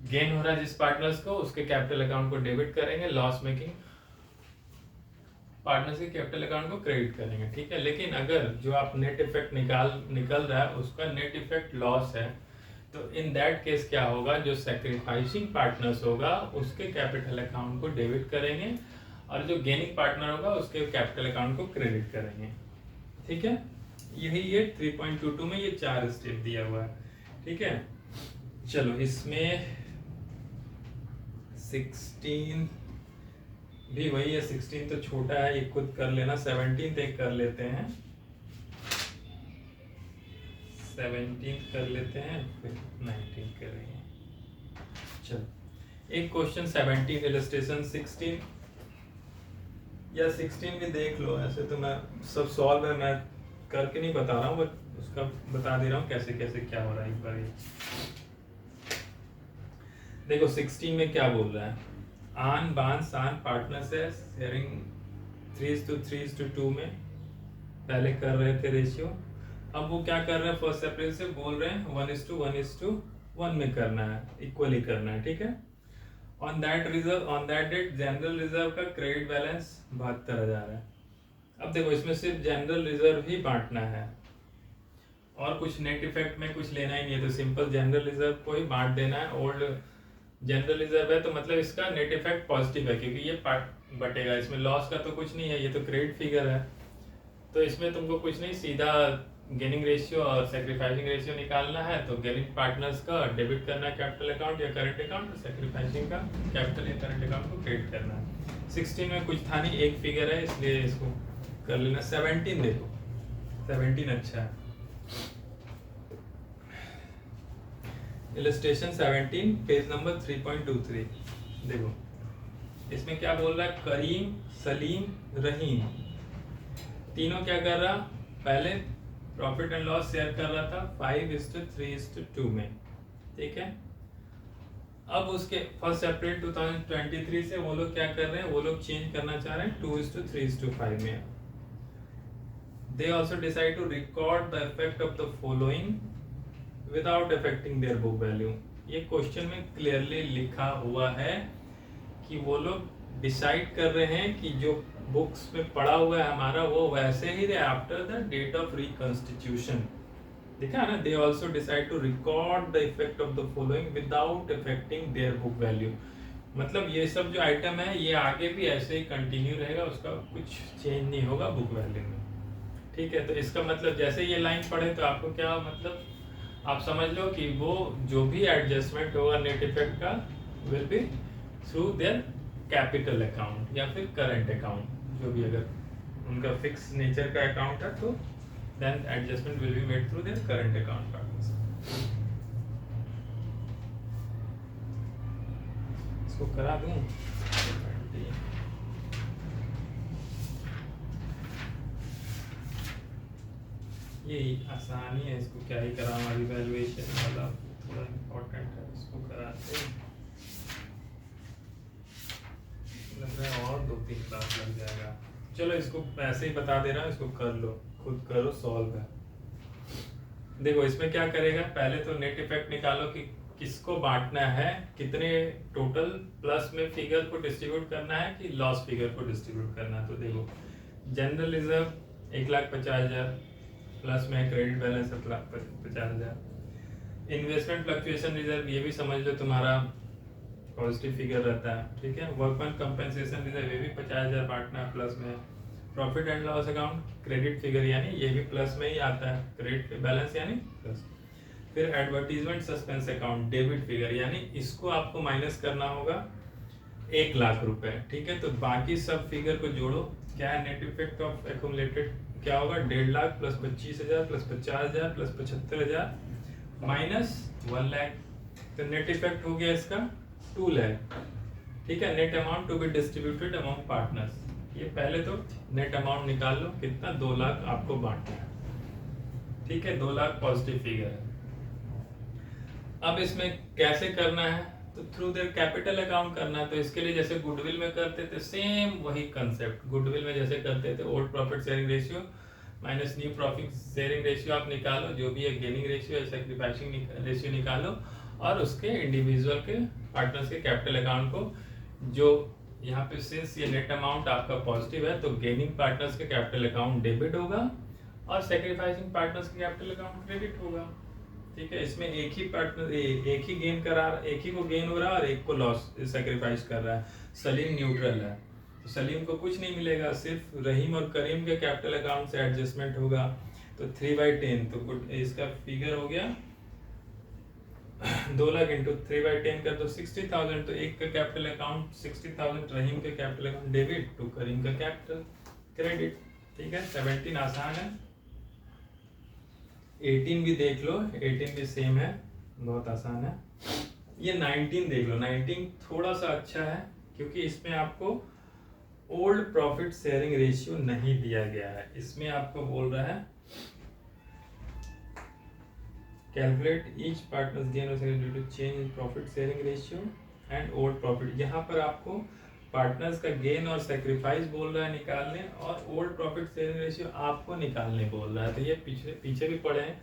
गेन हो रहा है जिस पार्टनर्स को, उसके कैपिटल अकाउंट को डेबिट करेंगे, लॉस मेकिंग पार्टनर्स के कैपिटल अकाउंट को क्रेडिट करेंगे। ठीक है, लेकिन अगर जो आप नेट इफेक्ट निकल रहा है उसका नेट इफेक्ट लॉस है, तो इन दैट केस क्या होगा, जो सेक्रीफाइसिंग पार्टनर्स होगा उसके कैपिटल अकाउंट को डेबिट करेंगे और जो गेनिंग पार्टनर होगा उसके कैपिटल अकाउंट को क्रेडिट करेंगे। ठीक है, यही ये 3.22 में ये 4 स्टेप दिया हुआ है। ठीक है, चलो इसमें 16 भी वही है, 16 तो छोटा है, ये खुद कर लेना, 17 एक कर लेते हैं, 17 कर लेते हैं, फिर 19 करेंगे। चलो एक क्वेश्चन 17 इलस्ट्रेशन 16 या 16 भी देख लो। ऐसे तो मैं सब सॉल्व है, मैं करके नहीं बता रहा हूँ, बट उसका बता दे रहा हूँ कैसे कैसे क्या हो रहा है। एक बार ये देखो 16 में क्या बोल रहा है, आन बान सान पार्टनर्स है शेयरिंग 3:3:2 में पहले कर रहे थे रेशियो, अब वो क्या कर रहे हैं, फर्स्ट अप्रैल से बोल रहे हैं 1:1:1 में करना है, इक्वली करना है। ठीक है, on that date general reserve का क्रेडिट बैलेंस 72,000 है। अब देखो इसमें सिर्फ जनरल रिजर्व ही बांटना है, और कुछ नेट इफेक्ट में कुछ लेना ही नहीं है, तो सिंपल जनरल रिजर्व को ही बांट देना है। ओल्ड जनरल रिजर्व है तो मतलब इसका नेट इफेक्ट पॉजिटिव है, क्योंकि ये पार्ट बटेगा, इसमें लॉस का तो कुछ नहीं है, ये तो क्रेडिट फिगर है, तो इसमें तुमको कुछ नहीं, सीधा गेनिंग रेशियो और सेक्रीफाइसिंग रेशियो निकालना है। तो गेनिंग पार्टनर्स का डेबिट करना है कैपिटल अकाउंट या करंट अकाउंट, और सेक्रीफाइसिंग का कैपिटल या करंट अकाउंट को क्रेडिट करना है। 16 में कुछ था नहीं, एक फिगर है इसलिए इसको कर लेना। 17 देखो, 17 अच्छा है। इलस्ट्रेशन 17 पेज नंबर 3.23 देखो, इसमें क्या बोल रहा है, करीम, सलीम, रहीम तीनों क्या कर रहा, पहले प्रॉफिट एंड लॉस शेयर कर रहा था 5:3:2 में, ठीक है। अब उसके 1 अप्रैल 2023 से वो लोग क्या कर रहे हैं, वो लोग चेंज करना चाह रहे हैं 2:3:5 में। They also decide to record the effect of the following without affecting their book value। ये क्वेश्चन में क्लियरली लिखा हुआ है कि वो लोग डिसाइड कर रहे हैं कि जो बुक्स में पड़ा हुआ है हमारा वो वैसे ही रहे after the date of reconstitution, देखा है ना। They also decide to record the effect of the following without affecting their book value. मतलब ये सब जो आइटम है ये आगे भी ऐसे ही कंटिन्यू रहेगा, उसका कुछ चेंज नहीं होगा बुक वैल्यू में, ठीक है। तो इसका मतलब जैसे ये लाइन पढ़े तो आपको क्या मतलब, आप समझ लो कि वो जो भी एडजस्टमेंट होगा नेट इफेक्ट का will be through their capital account या फिर करंट अकाउंट, जो भी अगर उनका फिक्स नेचर का अकाउंट है तो then adjustment will be made through their current account partners. इसको करा दूं, ये आसानी है, इसको क्या ही कराऊंगा, रिवैल्यूएशन वाला थोड़ा इम्पोर्टेंट है, इसको कराते हैं। लग रहा है और 2-3 क्लास लग जाएगा, चलो इसको ऐसे ही बता दे रहा हूँ, इसको कर लो, खुद करो, सॉल्व है। देखो इसमें क्या करेगा, पहले तो नेट इफेक्ट निकालो कि किसको बांटना है, कितने टोटल प्लस में फिगर को डिस्ट्रीब्यूट करना है कि लॉस फिगर को डिस्ट्रीब्यूट करना है। तो देखो जनरल रिजर्व 1,50,000 प्लस में credit balance 7,50,000। Investment fluctuation reserve ये भी समझ लो तुम्हारा पॉजिटिव फिगर रहता है, ठीक है। वर्कमैन कंपेंसेशन रिजर्व ये भी 50,000 बांटना है प्लस में। Profit and loss account credit figure यानी ये भी प्लस में ही आता है, क्रेडिट बैलेंस यानी प्लस। फिर advertisement suspense account debit figure यानी इसको आपको माइनस करना होगा 1 लाख रुपए, ठीक है। तो बाकी सब फिगर को जोड़ो, क्या है नेट इफेक्ट ऑफ एक्यूमुलेटेड, क्या होगा 1.5 lakh plus 25,000 plus 50,000 plus 75,000 minus 1 lakh, तो नेट इफेक्ट हो गया इसका 2 लाख, ठीक है। Net amount to be distributed among partners, ये पहले तो नेट अमाउंट निकाल लो, कितना 2 लाख आपको बांटना है, ठीक है। 2 लाख पॉजिटिव फिगर है। अब इसमें कैसे करना है, तो थ्रू देयर कैपिटल अकाउंट करना है। तो इसके लिए जैसे गुडविल में करते थे सेम वही कंसेप्ट, गुडविल में जैसे करते थे old profit sharing ratio minus new profit sharing ratio आप निकालो, जो भी है गेनिंग रेशियो या सैक्रिफाइसिंग रेशियो निकालो, और उसके इंडिविजुअल के पार्टनर्स के कैपिटल अकाउंट को, जो यहाँ पे सिंस ये नेट अमाउंट आपका पॉजिटिव है तो गेनिंग पार्टनर्स के कैपिटल अकाउंट डेबिट होगा और सैक्रिफाइसिंग पार्टनर्स के कैपिटल अकाउंट क्रेडिट होगा, ठीक है। इसमें एक ही पार्टनर एक ही गेन करा, एक ही को गेन हो रहा है और एक को लॉस सैक्रिफाइस कर रहा है। सलीम न्यूट्रल है तो सलीम को कुछ नहीं मिलेगा, सिर्फ रहीम और करीम के कैपिटल अकाउंट से एडजस्टमेंट होगा। तो 3/10 तो इसका फिगर हो गया 2 लाख इंटू 3/10 कर दो 60,000, तो एक का कैपिटल अकाउंट 60,000 रहीम के कैपिटल अकाउंट डेबिट टू करीम का कैपिटल क्रेडिट, ठीक है। 17 आसान है। 18 भी देख लो, 18 भी सेम है, बहुत आसान है। ये 19 देख लो, 19 थोड़ा सा अच्छा है क्योंकि इसमें आपको ओल्ड प्रॉफिट शेयरिंग रेशियो नहीं दिया गया है। इसमें आपको बोल रहा है कैलकुलेट ईच पार्टनर्स गेन और due to change in profit sharing ratio and old profit. यहाँ पर आपको पार्टनर्स का गेन और सेक्रीफाइस बोल रहा है निकालने, और ओल्ड प्रॉफिट शेयरिंग रेशियो आपको निकालने बोल रहा है। तो ये पीछे भी पड़े हैं।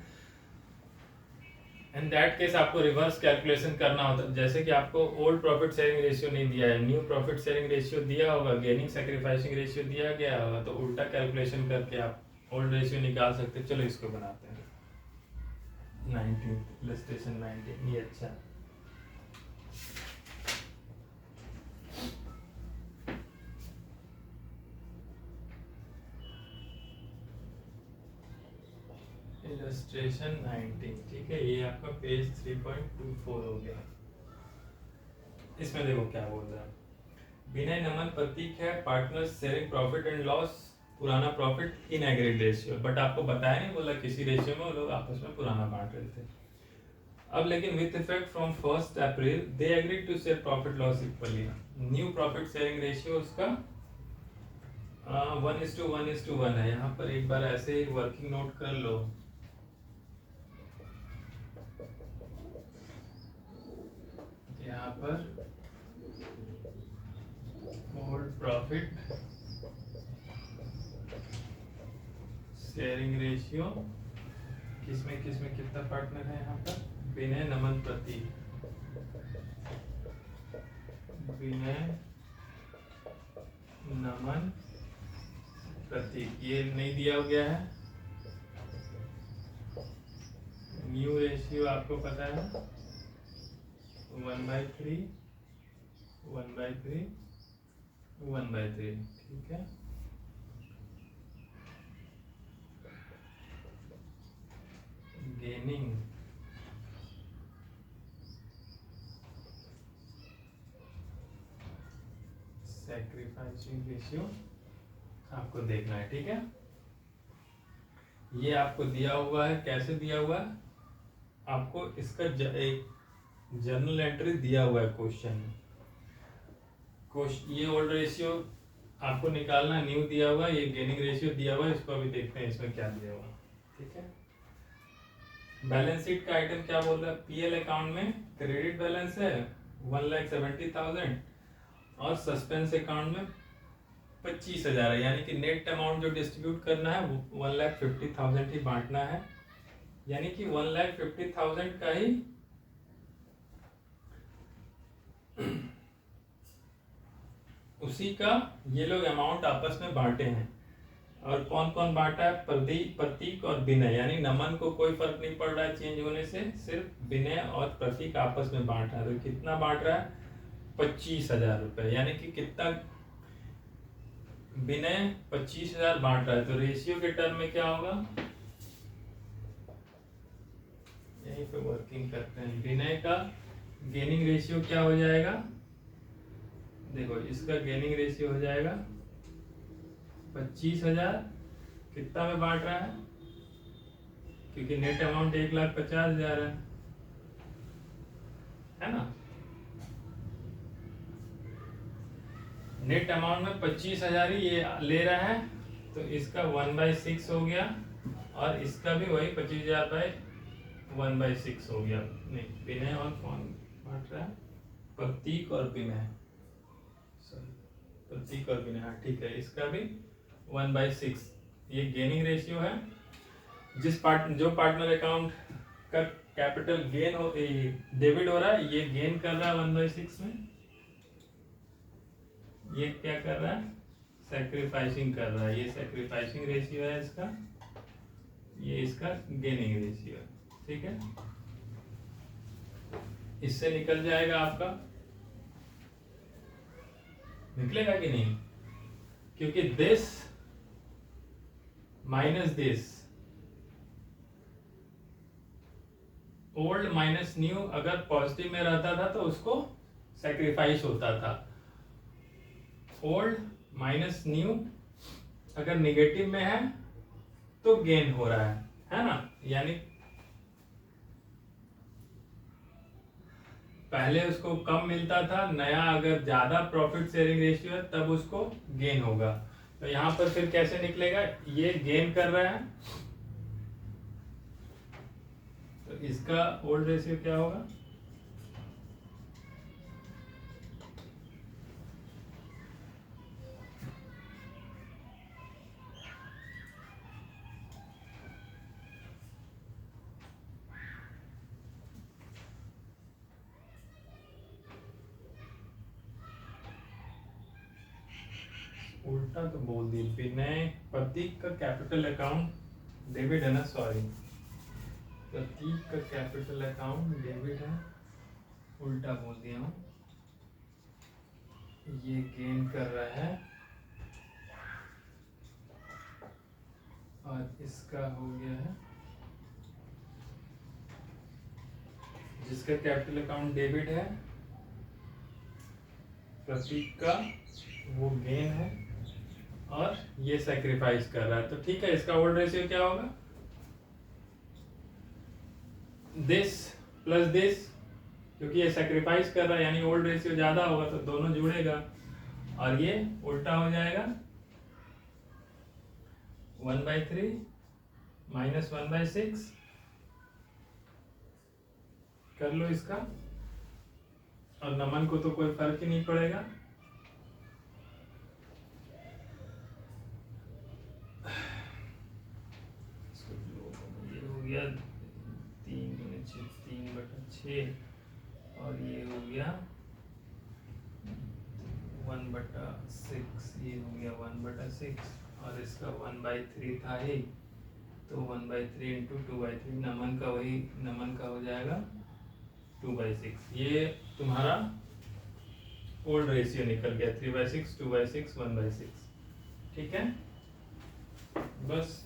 इन दैट केस आपको रिवर्स कैलकुलेशन करना होता है, जैसे कि आपको ओल्ड प्रॉफिट शेयरिंग रेशियो नहीं दिया है, न्यू प्रॉफिट शेयरिंग रेशियो दिया होगा, गेनिंग सैक्रिफाइसिंग रेशियो दिया गया होगा, तो उल्टा कैलकुलेशन करके आप ओल्ड रेशियो निकाल सकते हैं। चलो इसको बनाते हैं। 19 इलस्ट्रेशन 19 ये अच्छा। इलस्ट्रेशन 19 ठीक है, ये आपका पेज 3.24 हो गया। इसमें देखो क्या बोल रहा है, विनय नमन प्रतीक है partner sharing profit and loss, पुराना profit in aggregate ratio, but आपको बताया नहीं, बोला किसी रेशियो में वो लोग आपस में पुराना बांट रहे थे। अब लेकिन with effect from 1 April they agreed to share profit loss equally. New profit sharing ratio उसका 1:1:1 है। यहाँ पर एक बार ऐसे ही वर्किंग नोट कर लो, यहाँ पर ओल्ड प्रॉफिट शेयरिंग रेशियो किसमें कितना पार्टनर है यहाँ पर, विनय नमन प्रतीक, विनय नमन प्रतीक, ये नहीं दिया गया है। न्यू रेशियो आपको पता है 1/3 1/3 1/3 ठीक है। गेनिंग सैक्रिफाइसिंग रेशियो आपको देखना है, ठीक है। ये आपको दिया हुआ है, कैसे दिया हुआ है आपको, इसका एक जर्नल एंट्री दिया हुआ है क्वेश्चन में। ये ओल्ड रेशियो आपको निकालना, न्यू दिया हुआ, ये गेनिंग रेशियो दिया हुआ, इसको अभी देखते हैं इसमें क्या दिया हुआ, ठीक है। बैलेंस शीट का आइटम क्या बोल रहा है, पीएल अकाउंट में क्रेडिट बैलेंस है 1,70,000 और सस्पेंस अकाउंट में 25,000 है, यानी कि नेट अमाउंट जो डिस्ट्रीब्यूट करना है वो 1,50,000 ही बांटना है, यानी कि 1,50,000 का ही उसी का ये लोग अमाउंट आपस में बांटे हैं। और कौन कौन बांटा है, प्रतीक और विनय, यानी नमन को कोई फर्क नहीं पड़ रहा है चेंज होने से, सिर्फ विनय और प्रतीक आपस में बांट रहा है। तो कितना बांट रहा है, 25,000 रुपए, यानी कि कितना विनय 25,000 बांट रहा है। तो रेशियो के टर्म में क्या होगा, यहीं पे वर्किंग करते हैं। विनय का गेनिंग रेशियो क्या हो जाएगा, देखो इसका गेनिंग रेशियो हो जाएगा 25,000 कितना में बांट रहा है, क्योंकि नेट अमाउंट 1,50,000 है ना। नेट अमाउंट में 25,000 ही ये ले रहा है, तो इसका 1/6 हो गया, और इसका भी वही 25,000/1/6 हो गया। नहीं, विनय और कौन बांट रहा है, प्रतीक और विनय, सॉरी प्रतीक और विनय, हाँ ठीक है, इसका भी 1/6 ये गेनिंग रेशियो है। जो पार्टनर अकाउंट का कैपिटल गेन हो डेबिट हो रहा है, ये गेन कर रहा है 1/6 में, ये क्या कर रहा है, सैक्रिफाइसिंग कर रहा है, ये सैक्रिफाइसिंग रेशियो है इसका, ये इसका गेनिंग रेशियो है, ठीक है। इससे निकल जाएगा आपका, निकलेगा कि नहीं, क्योंकि this minus this, old minus new अगर पॉजिटिव में रहता था तो उसको सैक्रिफाइस होता था, ओल्ड माइनस न्यू अगर निगेटिव में है तो गेन हो रहा है ना। यानी पहले उसको कम मिलता था, नया अगर ज्यादा प्रॉफिट शेयरिंग रेशियो है तब उसको गेन होगा। तो यहां पर फिर कैसे निकलेगा, ये गेन कर रहा है, तो इसका ओल्ड रेशियो क्या होगा, उल्टा तो बोल दी, विनय प्रतीक का कैपिटल अकाउंट डेबिट है ना, सॉरी प्रतीक का कैपिटल अकाउंट डेबिट है, उल्टा बोल दिया हूँ, ये गेन कर रहा है और इसका हो गया है, जिसका कैपिटल अकाउंट डेबिट है प्रतीक का वो गेन है और ये सैक्रिफाइस कर रहा है। तो ठीक है, इसका ओल्ड रेशियो क्या होगा, दिस प्लस दिस, क्योंकि ये सैक्रिफाइस कर रहा है यानी ओल्ड रेशियो ज्यादा होगा तो दोनों जुड़ेगा, और ये उल्टा हो जाएगा 1/3 माइनस 1/6 कर लो इसका, और नमन को तो कोई फर्क ही नहीं पड़ेगा। ये हो गया 3/6 और ये हो गया 1/6, ये हो गया 1/6 और इसका 1/3 था ही, तो 1/3 इंटू 2/3, नमन का वही, नमन का हो जाएगा 2/6। ये तुम्हारा ओल्ड रेशियो निकल गया, 3/6, 2/6, 1/6। ठीक है, बस।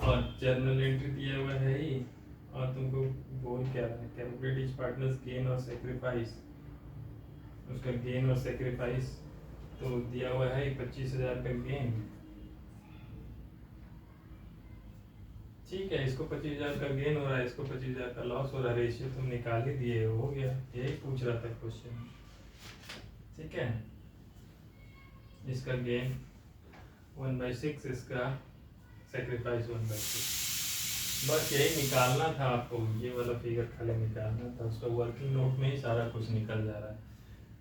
और जर्नल एंट्री दिया हुआ है ही, और तुमको बोल क्या रहा है, कैलकुलेट ईच पार्टनर्स गेन और सेक्रीफाइस, उसका गेन और सेक्रीफाइस तो दिया हुआ है 25,000 का गेन। ठीक है, इसको 25,000 का गेन हो रहा है, इसको 25,000 का लॉस हो रहा है, रेशियो तुम निकाल ही दिए, हो गया, यही पूछ रहा था क्वेश्चन। ठीक है, इसका गेन 1/6, इसका सेक्रीफाइस 1/6, बस यही निकालना था आपको, ये वाला फिगर खाली निकालना था, उसका वर्किंग नोट में ही सारा कुछ निकल जा रहा है।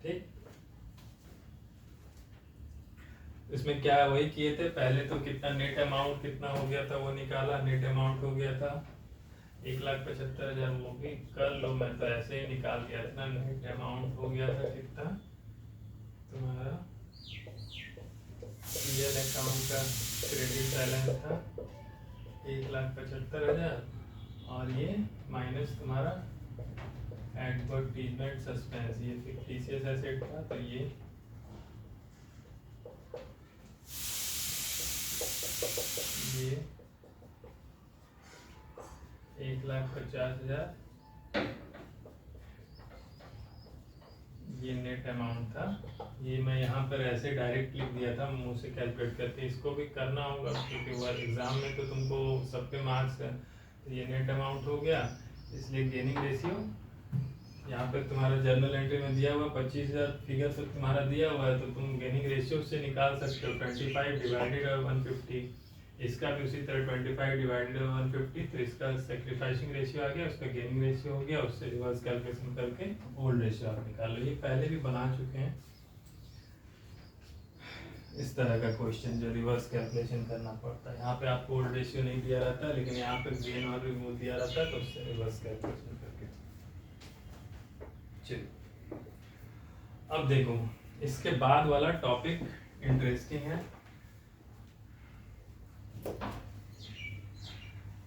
ठीक, इसमें क्या वही किए थे पहले, तो कितना नेट अमाउंट कितना हो गया था वो निकाला, नेट अमाउंट हो गया था 1,75,000, वो भी कर लो, मैं तो ऐसे ही निकाल दिया था। नेट अमाउंट हो गया था कितना तुम्हारा, रियल अकाउंट का क्रेडिट बैलेंस था 1,75,000, और ये माइनस तुम्हारा एडवर्टीजमेंट सस्पेंस, ये फिक्टिशियस एसेट था, तो ये ये 1,50,000 ये नेट अमाउंट था। ये मैं यहाँ पर ऐसे डायरेक्ट लिख दिया था मुंह से कैलकुलेट करके, इसको भी करना होगा क्योंकि वो एग्जाम में तो तुमको सब पे मार्क्स है। तो ये नेट अमाउंट हो गया, इसलिए गेनिंग रेशियो यहाँ पर तुम्हारा जर्नल एंट्री में दिया हुआ 25,000 फिगर तो तुम्हारा दिया हुआ है, तो तुम गेनिंग रेशियो से निकाल सकते हो 25 डिवाइडेड 150, इसका भी उसी तरह 25 डिवाइडेड 150, तो इसका सेक्रीफाइसिंग रेशियो आ गया, उसका गेनिंग रेशियो हो गया, उससे रिवर्स कैलकुलेशन करके ओल्ड रेशियो आप निकाल लो। ये पहले भी बना चुके हैं इस तरह का क्वेश्चन जो रिवर्स कैलकुलेशन करना पड़ता है। यहाँ पे आपको ओल्ड रेशियो नहीं दिया रहता, लेकिन यहाँ पे गेन और रिमूव दिया रहता है, तो उससे रिवर्स कैलकुलेशन करके। चलिए अब देखो, इसके बाद वाला टॉपिक इंटरेस्टिंग है,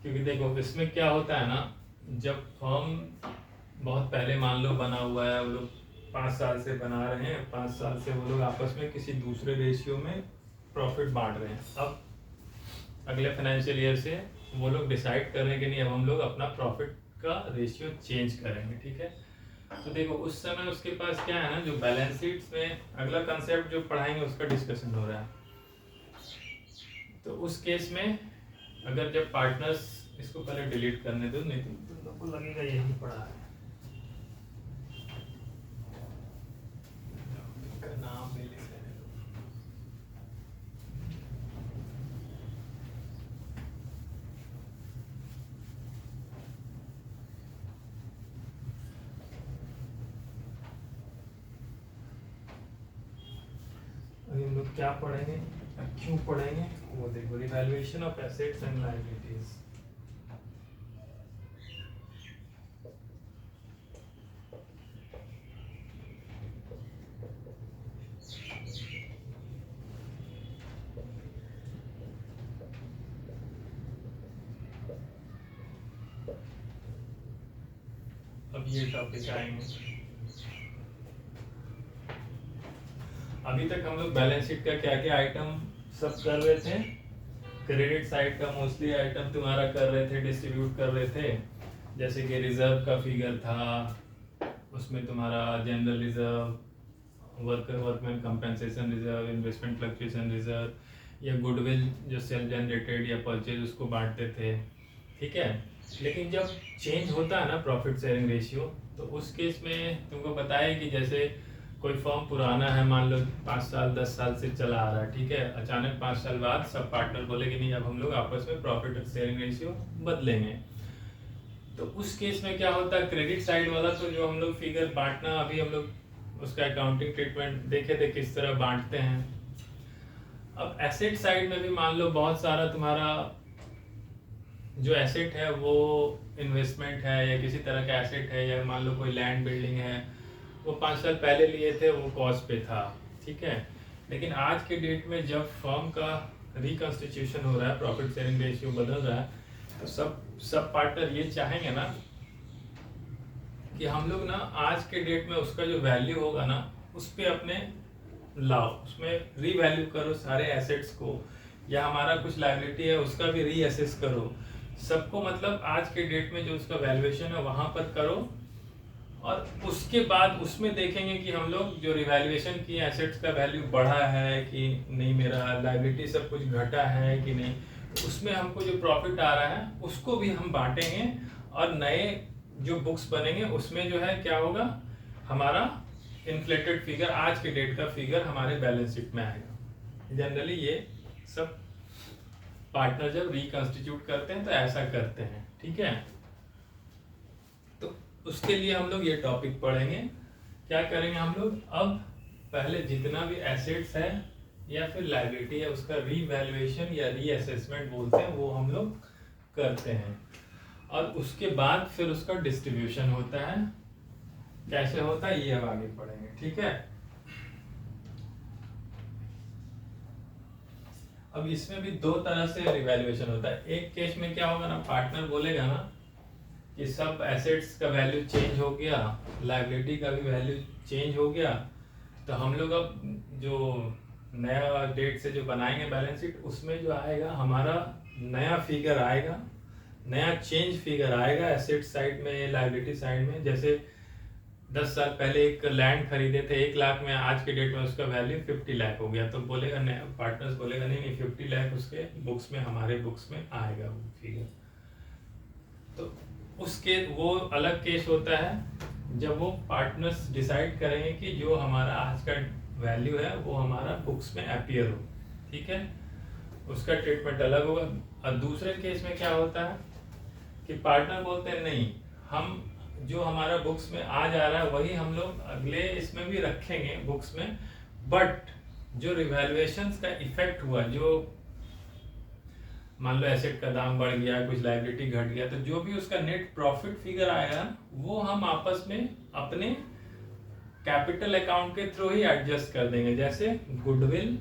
क्योंकि देखो इसमें क्या होता है ना, जब फर्म बहुत पहले मान लो बना हुआ है, वो लोग 5 साल से बना रहे हैं, 5 साल से वो लोग आपस में किसी दूसरे रेशियो में प्रॉफिट बांट रहे हैं। अब अगले फाइनेंशियल ईयर से वो लोग डिसाइड कर रहे हैं कि नहीं, अब हम लोग अपना प्रॉफिट का रेशियो चेंज करेंगे। ठीक है, तो देखो उस समय उसके पास क्या है ना, जो बैलेंस शीट्स में अगला कंसेप्ट जो पढ़ाएंगे उसका डिस्कशन हो रहा है। तो उस केस में अगर जब पार्टनर्स, इसको पहले डिलीट करने दो, नहीं तो तुम लोग को लगेगा यही पढ़ा है, का नाम भी लिख लेने दो। अभी हम लोग क्या पढ़ेंगे, क्यों पढ़ेंगे, वो देखो, revaluation of assets and liabilities. ये टॉपिक आएंगे। अभी तक हम लोग बैलेंस शीट का क्या क्या आइटम सब कर रहे थे। क्रेडिट साइड का मोस्टली आइटम तुम्हारा कर रहे थे, डिस्ट्रीब्यूट कर रहे थे। जैसे कि रिजर्व का फिगर था, उसमें तुम्हारा general reserve, workman compensation reserve, investment fluctuation reserve, या गुडविल जो सेल्फ जनरेटेड या परचेज उसको बांटते थे, ठीक है। लेकिन जब चेंज होता है ना प्रॉफिट शेयरिंग रेशियो, तो उस केस में तुमको बताया कि जैसे कोई फर्म पुराना है, मान लो 5 साल 10 साल से चला आ रहा है, ठीक है। अचानक 5 साल बाद सब पार्टनर बोले कि नहीं अब हम लोग आपस में प्रॉफिट शेयरिंग रेशियो बदलेंगे। तो उस केस में क्या होता है, क्रेडिट साइड वाला तो जो हम लोग फिगर बांटना, अभी हम लोग उसका अकाउंटिंग ट्रीटमेंट देखे थे किस तरह बांटते हैं। अब एसेट साइड में भी मान लो बहुत सारा तुम्हारा जो एसेट है वो इन्वेस्टमेंट है या किसी तरह का एसेट है, या मान लो कोई लैंड बिल्डिंग है, वो 5 साल पहले लिए थे, वो कॉस्ट पे था, ठीक है। लेकिन आज के डेट में जब फर्म का रिकंस्टिट्यूशन हो रहा है, प्रॉफिट शेयरिंग रेशियो बदल रहा है, तो सब पार्टनर ये चाहेंगे ना कि हम लोग ना आज के डेट में उसका जो वैल्यू होगा ना उस पे अपने लाओ, उसमें रीवैल्यू करो सारे एसेट्स को, या हमारा कुछ लायबिलिटी है उसका भी रीअसेस करो, सबको मतलब आज के डेट में जो उसका वैल्यूएशन है वहां पर करो। और उसके बाद उसमें देखेंगे कि हम लोग जो रिवैल्यूएशन किए एसेट्स का वैल्यू बढ़ा है कि नहीं, मेरा लायबिलिटी सब कुछ घटा है कि नहीं, तो उसमें हमको जो प्रॉफिट आ रहा है उसको भी हम बांटेंगे, और नए जो बुक्स बनेंगे उसमें जो है क्या होगा, हमारा इन्फ्लेटेड फिगर, आज के डेट का फिगर हमारे बैलेंस शीट में आएगा। जनरली ये सब पार्टनर जब रिकंस्टिट्यूट करते हैं तो ऐसा करते हैं, ठीक है। तो उसके लिए हम लोग ये टॉपिक पढ़ेंगे। क्या करेंगे हम लोग, अब पहले जितना भी एसेट्स है या फिर लायबिलिटी है उसका रीवैल्यूएशन या रीअसेसमेंट बोलते हैं, वो हम लोग करते हैं, और उसके बाद फिर उसका डिस्ट्रीब्यूशन होता है। कैसे होता है ये अब आगे पढ़ेंगे, ठीक है। अब इसमें भी दो तरह से रिवैल्यूएशन होता है। एक केस में क्या होगा ना, पार्टनर बोलेगा ना कि सब एसेट्स का वैल्यू चेंज हो गया, लायबिलिटी का भी वैल्यू चेंज हो गया, तो हम लोग अब जो नया डेट से जो बनाएंगे बैलेंस शीट, उसमें जो आएगा हमारा नया फिगर आएगा, नया चेंज फिगर आएगा एसेट साइड में, लायबिलिटी साइड में। जैसे 10 साल पहले एक लैंड खरीदे थे 1 लाख में, आज के डेट में उसका वैल्यू 50 लाख हो गया, तो बोलेगा नहीं, पार्टनर्स बोलेगा नहीं 50 लाख उसके बुक्स में, हमारे बुक्स में आएगा वो फिगर। तो उसके वो अलग केस होता है जब वो पार्टनर्स डिसाइड करेंगे कि जो हमारा आज का वैल्यू है वो हमारा बुक्स में अपीयर हो, ठीक है, उसका ट्रीटमेंट अलग होगा। और दूसरे केस में क्या होता है कि पार्टनर बोलते हैं नहीं, हम जो हमारा बुक्स में आ जा रहा है वही हम लोग अगले इसमें भी रखेंगे बुक्स में, बट जो रिवैल्यूएशंस का इफेक्ट हुआ, जो मान लो एसेट का दाम बढ़ गया, कुछ लायबिलिटी घट गया, तो जो भी उसका नेट प्रॉफिट फिगर आएगा वो हम आपस में अपने कैपिटल अकाउंट के थ्रू ही एडजस्ट कर देंगे। जैसे गुडविल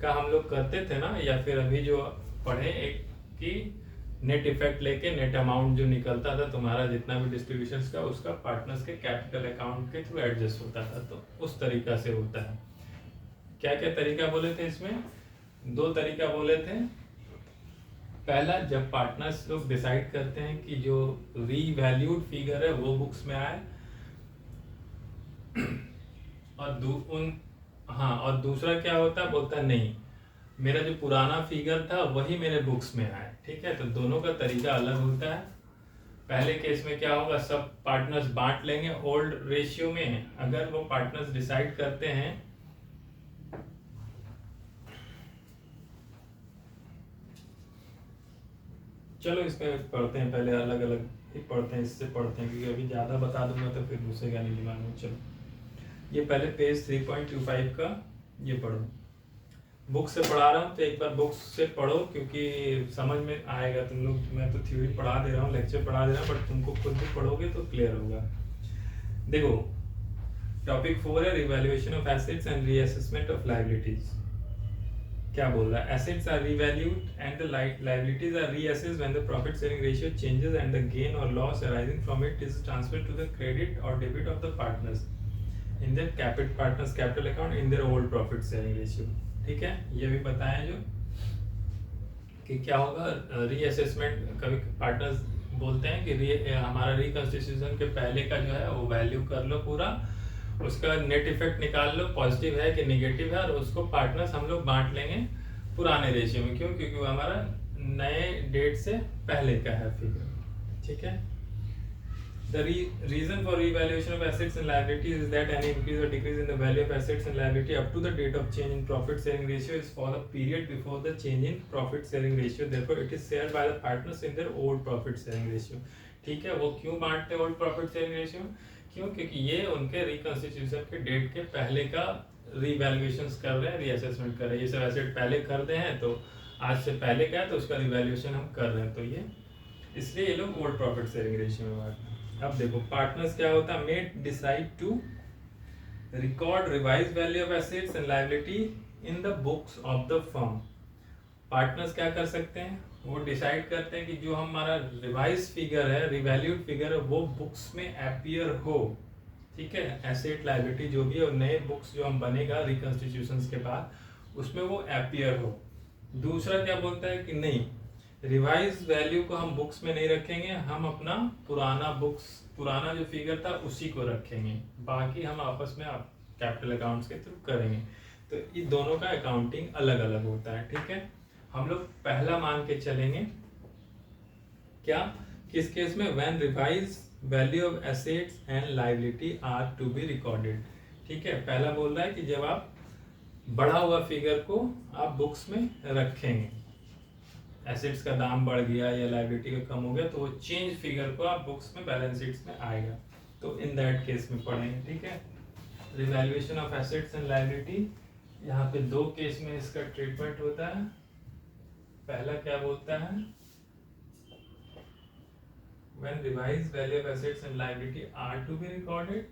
का हम लोग करते थे ना, या फिर अभी जो पढ़े एक कि नेट इफेक्ट लेके नेट अमाउंट जो निकलता था तुम्हारा जितना भी डिस्ट्रीब्यूशंस का, उसका पार्टनर्स के कैपिटल अकाउंट के थ्रू एडजस्ट होता था। तो उस तरीका से होता है। क्या क्या तरीका बोले थे इसमें, 2 तरीका बोले थे। पहला, जब पार्टनर्स लोग डिसाइड करते हैं कि जो रीवैल्यूड फिगर है वो बुक्स में आए, और दूसरा क्या होता है, बोलता है नहीं, मेरा जो पुराना फिगर था वही मेरे बुक्स में आए, ठीक है। तो दोनों का तरीका अलग होता है। पहले केस में क्या होगा, सब पार्टनर्स बांट लेंगे ओल्ड रेशियो में। अगर वो पार्टनर्स डिसाइड करते हैं चलो इसमें पढ़ते हैं, पहले अलग अलग ही पढ़ते हैं, इससे पढ़ते हैं, क्योंकि अभी ज़्यादा बता दूंगा तो फिर घुसेगा नहीं दिमाग में। चलो ये पहले पेज 3.25 का ये पढ़ो, बुक से पढ़ा रहा हूँ तो एक बार बुक से पढ़ो, क्योंकि समझ में आएगा तुम लोग। मैं तो थ्योरी पढ़ा दे रहा हूँ, लेक्चर पढ़ा दे रहा हूँ, बट तुमको खुद भी पढ़ोगे तो क्लियर होगा। देखो टॉपिक 4 है revaluation of assets and reassessment of liabilities. क्या बोल रहा है, assets are revalued and the liabilities are reassessed when the profit sharing ratio changes and the gain or loss arising from it is transferred to the credit or debit of the partners in their partners capital account in their old profit sharing ratio. ठीक है, ये भी बताया जो कि क्या होगा reassessment. कभी पार्टनर्स बोलते हैं कि हमारा रिकंस्टिट्यूशन के पहले का जो है वो वैल्यू कर लो पूरा, उसका नेट इफेक्ट निकाल लो, पॉजिटिव है कि नेगेटिव है, और उसको पार्टनर्स हम लोग बांट लेंगे पुराने रेशियो में। क्यों? क्योंकि वो हमारा नए डेट से पहले का है फिगर। ठीक है, the reason for revaluation of assets and liabilities is that any increase or decrease in the value of assets and liability up to the date of change in profit sharing ratio is for the period before the change in profit sharing ratio, therefore it is shared by the partners in their old profit sharing ratio। ठीक है, वो क्यों बांटते हैं old profit sharing ratio? क्यों? क्योंकि ये उनके रिकंस्टिट्यूशन के डेट के पहले का रीवैल्यूएशन कर रहे हैं, रीअसेसमेंट कर रहे हैं। ये सब एसेट पहले खरीदे हैं तो आज से पहले का है तो उसका रिवैल्यूएशन हम कर रहे हैं, तो ये इसलिए ये लोग ओल्ड प्रॉफिट शेयरिंग रेशियो में बांटते हैं। अब देखो पार्टनर्स क्या होता है, met decide to record revise value of assets and liability in the books of the firm. Partners क्या कर सकते हैं, वो डिसाइड करते हैं कि जो हमारा रिवाइज फिगर है, रिवैल्यूड फिगर है, वो बुक्स में अपीयर हो। ठीक है, एसेट लायबिलिटी जो भी है, नए बुक्स जो हम बनेगा रिकंस्टिट्यूशंस के बाद उसमें वो अपीयर हो। दूसरा क्या बोलता है कि नहीं, रिवाइज वैल्यू को हम बुक्स में नहीं रखेंगे, हम अपना पुराना जो फिगर था उसी को रखेंगे, बाकी हम आपस में कैपिटल अकाउंट्स के थ्रू करेंगे। तो ये दोनों का अकाउंटिंग अलग अलग होता है। ठीक है, हम लोग पहला मान के चलेंगे क्या, किस केस में, when revise value of assets and liability are to be recorded. ठीक है, पहला बोल रहा है कि जब आप बढ़ा हुआ फिगर को आप बुक्स में रखेंगे, एसेट्स का दाम बढ़ गया या लायबिलिटी का कम हो गया, तो वो चेंज फिगर को आप बुक्स में बैलेंस शीट्स में आएगा, तो इन दैट केस में पढ़ेंगे। ठीक है, revaluation of assets and liability, यहाँ पे दो केस में इसका ट्रीटमेंट होता है। पहला क्या बोलता है, when revise value of assets and liability are to be recorded,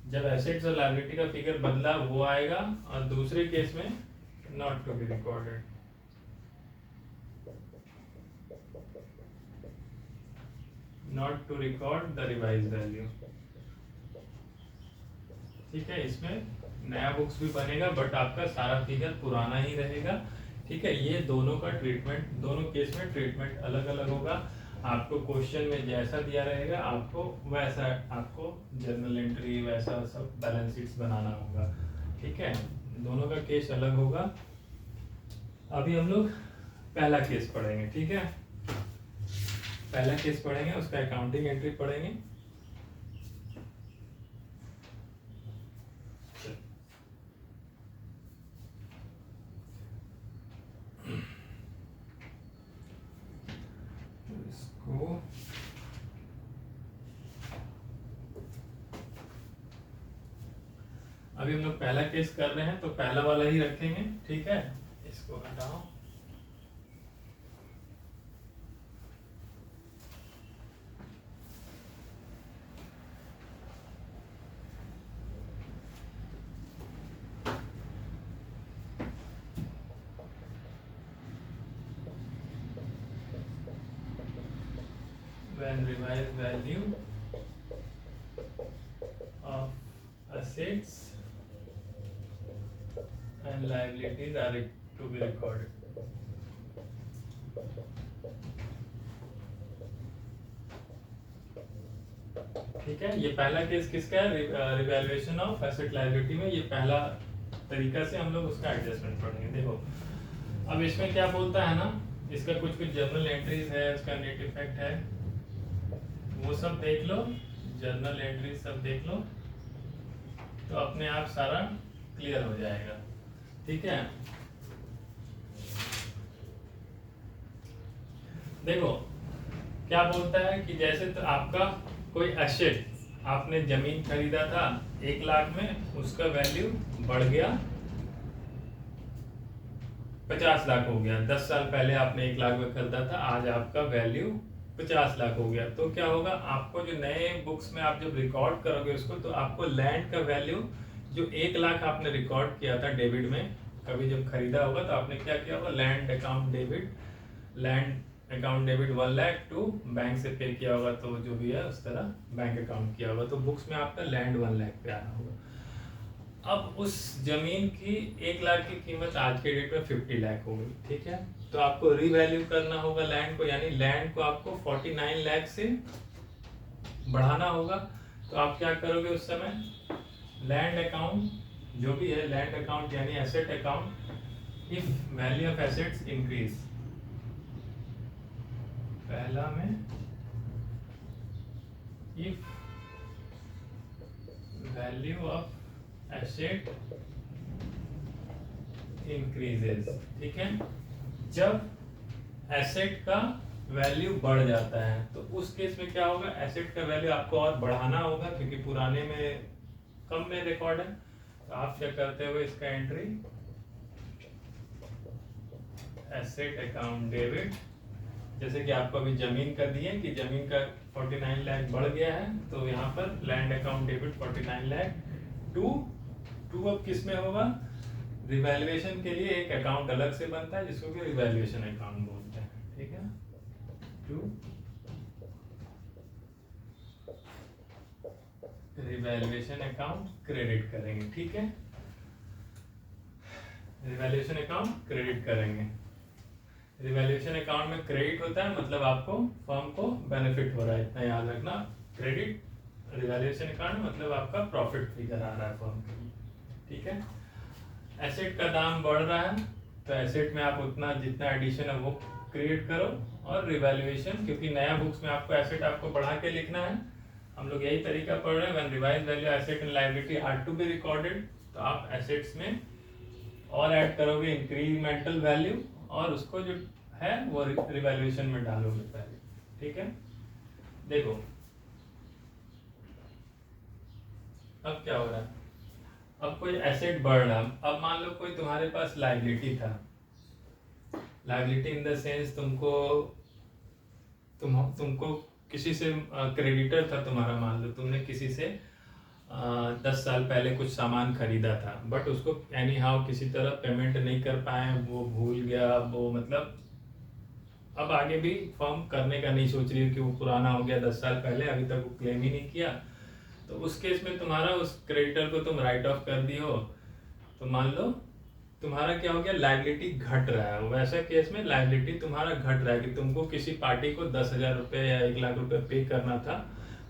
जब एसेट्स और लायबिलिटी का फिगर बदला वो आएगा, और दूसरे केस में not to be recorded. Not to record the revise value. ठीक है, इसमें नया बुक्स भी बनेगा बट आपका सारा फिगर पुराना ही रहेगा। ठीक है, ये दोनों का ट्रीटमेंट, दोनों केस में ट्रीटमेंट अलग अलग होगा। आपको क्वेश्चन में जैसा दिया रहेगा आपको वैसा, आपको जर्नल एंट्री वैसा सब बैलेंस शीट्स बनाना होगा। ठीक है, दोनों का केस अलग होगा। अभी हम लोग पहला केस पढ़ेंगे। ठीक है, पहला केस पढ़ेंगे, उसका अकाउंटिंग एंट्री पढ़ेंगे। अभी हम लोग पहला केस कर रहे हैं तो पहला वाला ही रखेंगे। ठीक है, इसको हटाओ। When revised value of assets and liabilities are to be recorded। ठीक है, ये पहला केस किसका है, रिवैल्यूएशन ऑफ एसेट लायबिलिटी में। ये पहला तरीका से हम लोग उसका एडजस्टमेंट पढ़ेंगे। देखो अब इसमें क्या बोलता है ना, इसका कुछ जर्नल एंट्रीज है, उसका नेट इफेक्ट है, वो सब देख लो, जर्नल एंट्रीज सब देख लो, तो अपने आप सारा क्लियर हो जाएगा। ठीक है, देखो क्या बोलता है कि जैसे तो आपका कोई एसेट आपने जमीन खरीदा था 1 लाख में, उसका वैल्यू बढ़ गया 50 लाख हो गया। 10 साल पहले आपने 1 लाख में खरीदा था, आज आपका वैल्यू 50 लाख हो गया। तो क्या होगा, आपको जो नए बुक्स में आप जब रिकॉर्ड करोगे उसको, तो आपको लैंड का वैल्यू जो 1 लाख आपने रिकॉर्ड किया था डेबिट में, कभी जब खरीदा होगा तो आपने क्या किया होगा, land account debit, land account debit 1 lakh to bank से पे किया होगा, तो जो भी है उस तरह बैंक अकाउंट किया होगा, तो बुक्स में आपका लैंड 1 लाख पे आना होगा। अब उस जमीन की 1 लाख की कीमत आज के डेट में 50 लाख हो गई, ठीक है। तो आपको रीवैल्यू करना होगा लैंड को, यानी लैंड को आपको 49 लाख से बढ़ाना होगा। तो आप क्या करोगे उस समय, लैंड अकाउंट जो भी है, लैंड अकाउंट यानी asset account, if value of assets increase, पहला में if value of asset increases, ठीक है। जब एसेट का वैल्यू बढ़ जाता है तो उस केस में क्या होगा, एसेट का वैल्यू आपको और बढ़ाना होगा, क्योंकि पुराने में कम में रिकॉर्ड है। तो आप क्या करते हो, इसका एंट्री एसेट अकाउंट डेबिट, जैसे कि आपको अभी जमीन का दिए कि जमीन का 49 लाख बढ़ गया है, तो यहाँ पर land account debit 49 lakh to अब किस में होगा, रिवैल्यूएशन के लिए एक अकाउंट अलग से बनता है जिसको कि रिवैल्यूएशन अकाउंट बोलते हैं, ठीक है। टू रिवैल्यूएशन अकाउंट क्रेडिट करेंगे, ठीक है। रिवैल्यूएशन अकाउंट क्रेडिट करेंगे। रिवैल्यूएशन अकाउंट में क्रेडिट होता है, मतलब आपको फर्म को बेनिफिट हो रहा है, इतना याद रखना। क्रेडिट रिवैल्यूएशन अकाउंट मतलब आपका प्रॉफिट फिगर आ रहा है फर्म के लिए, ठीक है। एसेट का दाम बढ़ रहा है तो एसेट में आप उतना जितना एडिशन है वो क्रिएट करो, और रिवैल्यूएशन, क्योंकि नया बुक्स में आपको एसेट आपको बढ़ा के लिखना है, हम लोग यही तरीका पढ़ रहे हैं। When revised value asset and liability are to be recorded, तो आप एसेट्स में और ऐड करोगे इंक्रीमेंटल वैल्यू, और उसको जो है वो रिवैल्यूएशन में डालोगे पहले, ठीक है। देखो अब क्या हो रहा है, अब कोई एसेट बढ़ रहा है। अब मान लो कोई तुम्हारे पास लायबिलिटी था, लायबिलिटी इन द सेंस तुमको किसी से क्रेडिटर था तुम्हारा, मान लो तुमने किसी से 10 साल पहले कुछ सामान खरीदा था, बट उसको एनी हाउ किसी तरह पेमेंट नहीं कर पाए, वो भूल गया, वो मतलब अब आगे भी फर्म करने का नहीं सोच रही है कि वो पुराना हो गया 10 साल पहले, अभी तक वो क्लेम ही नहीं किया। तो उस केस में तुम्हारा उस क्रेडिटर को तुम राइट ऑफ कर दी हो, तो मान लो तुम्हारा क्या हो गया, लायबिलिटी घट रहा है। वैसे केस में लायबिलिटी तुम्हारा घट रहा है कि तुमको किसी पार्टी को 10,000 रुपये या 1 लाख रुपए पे करना था,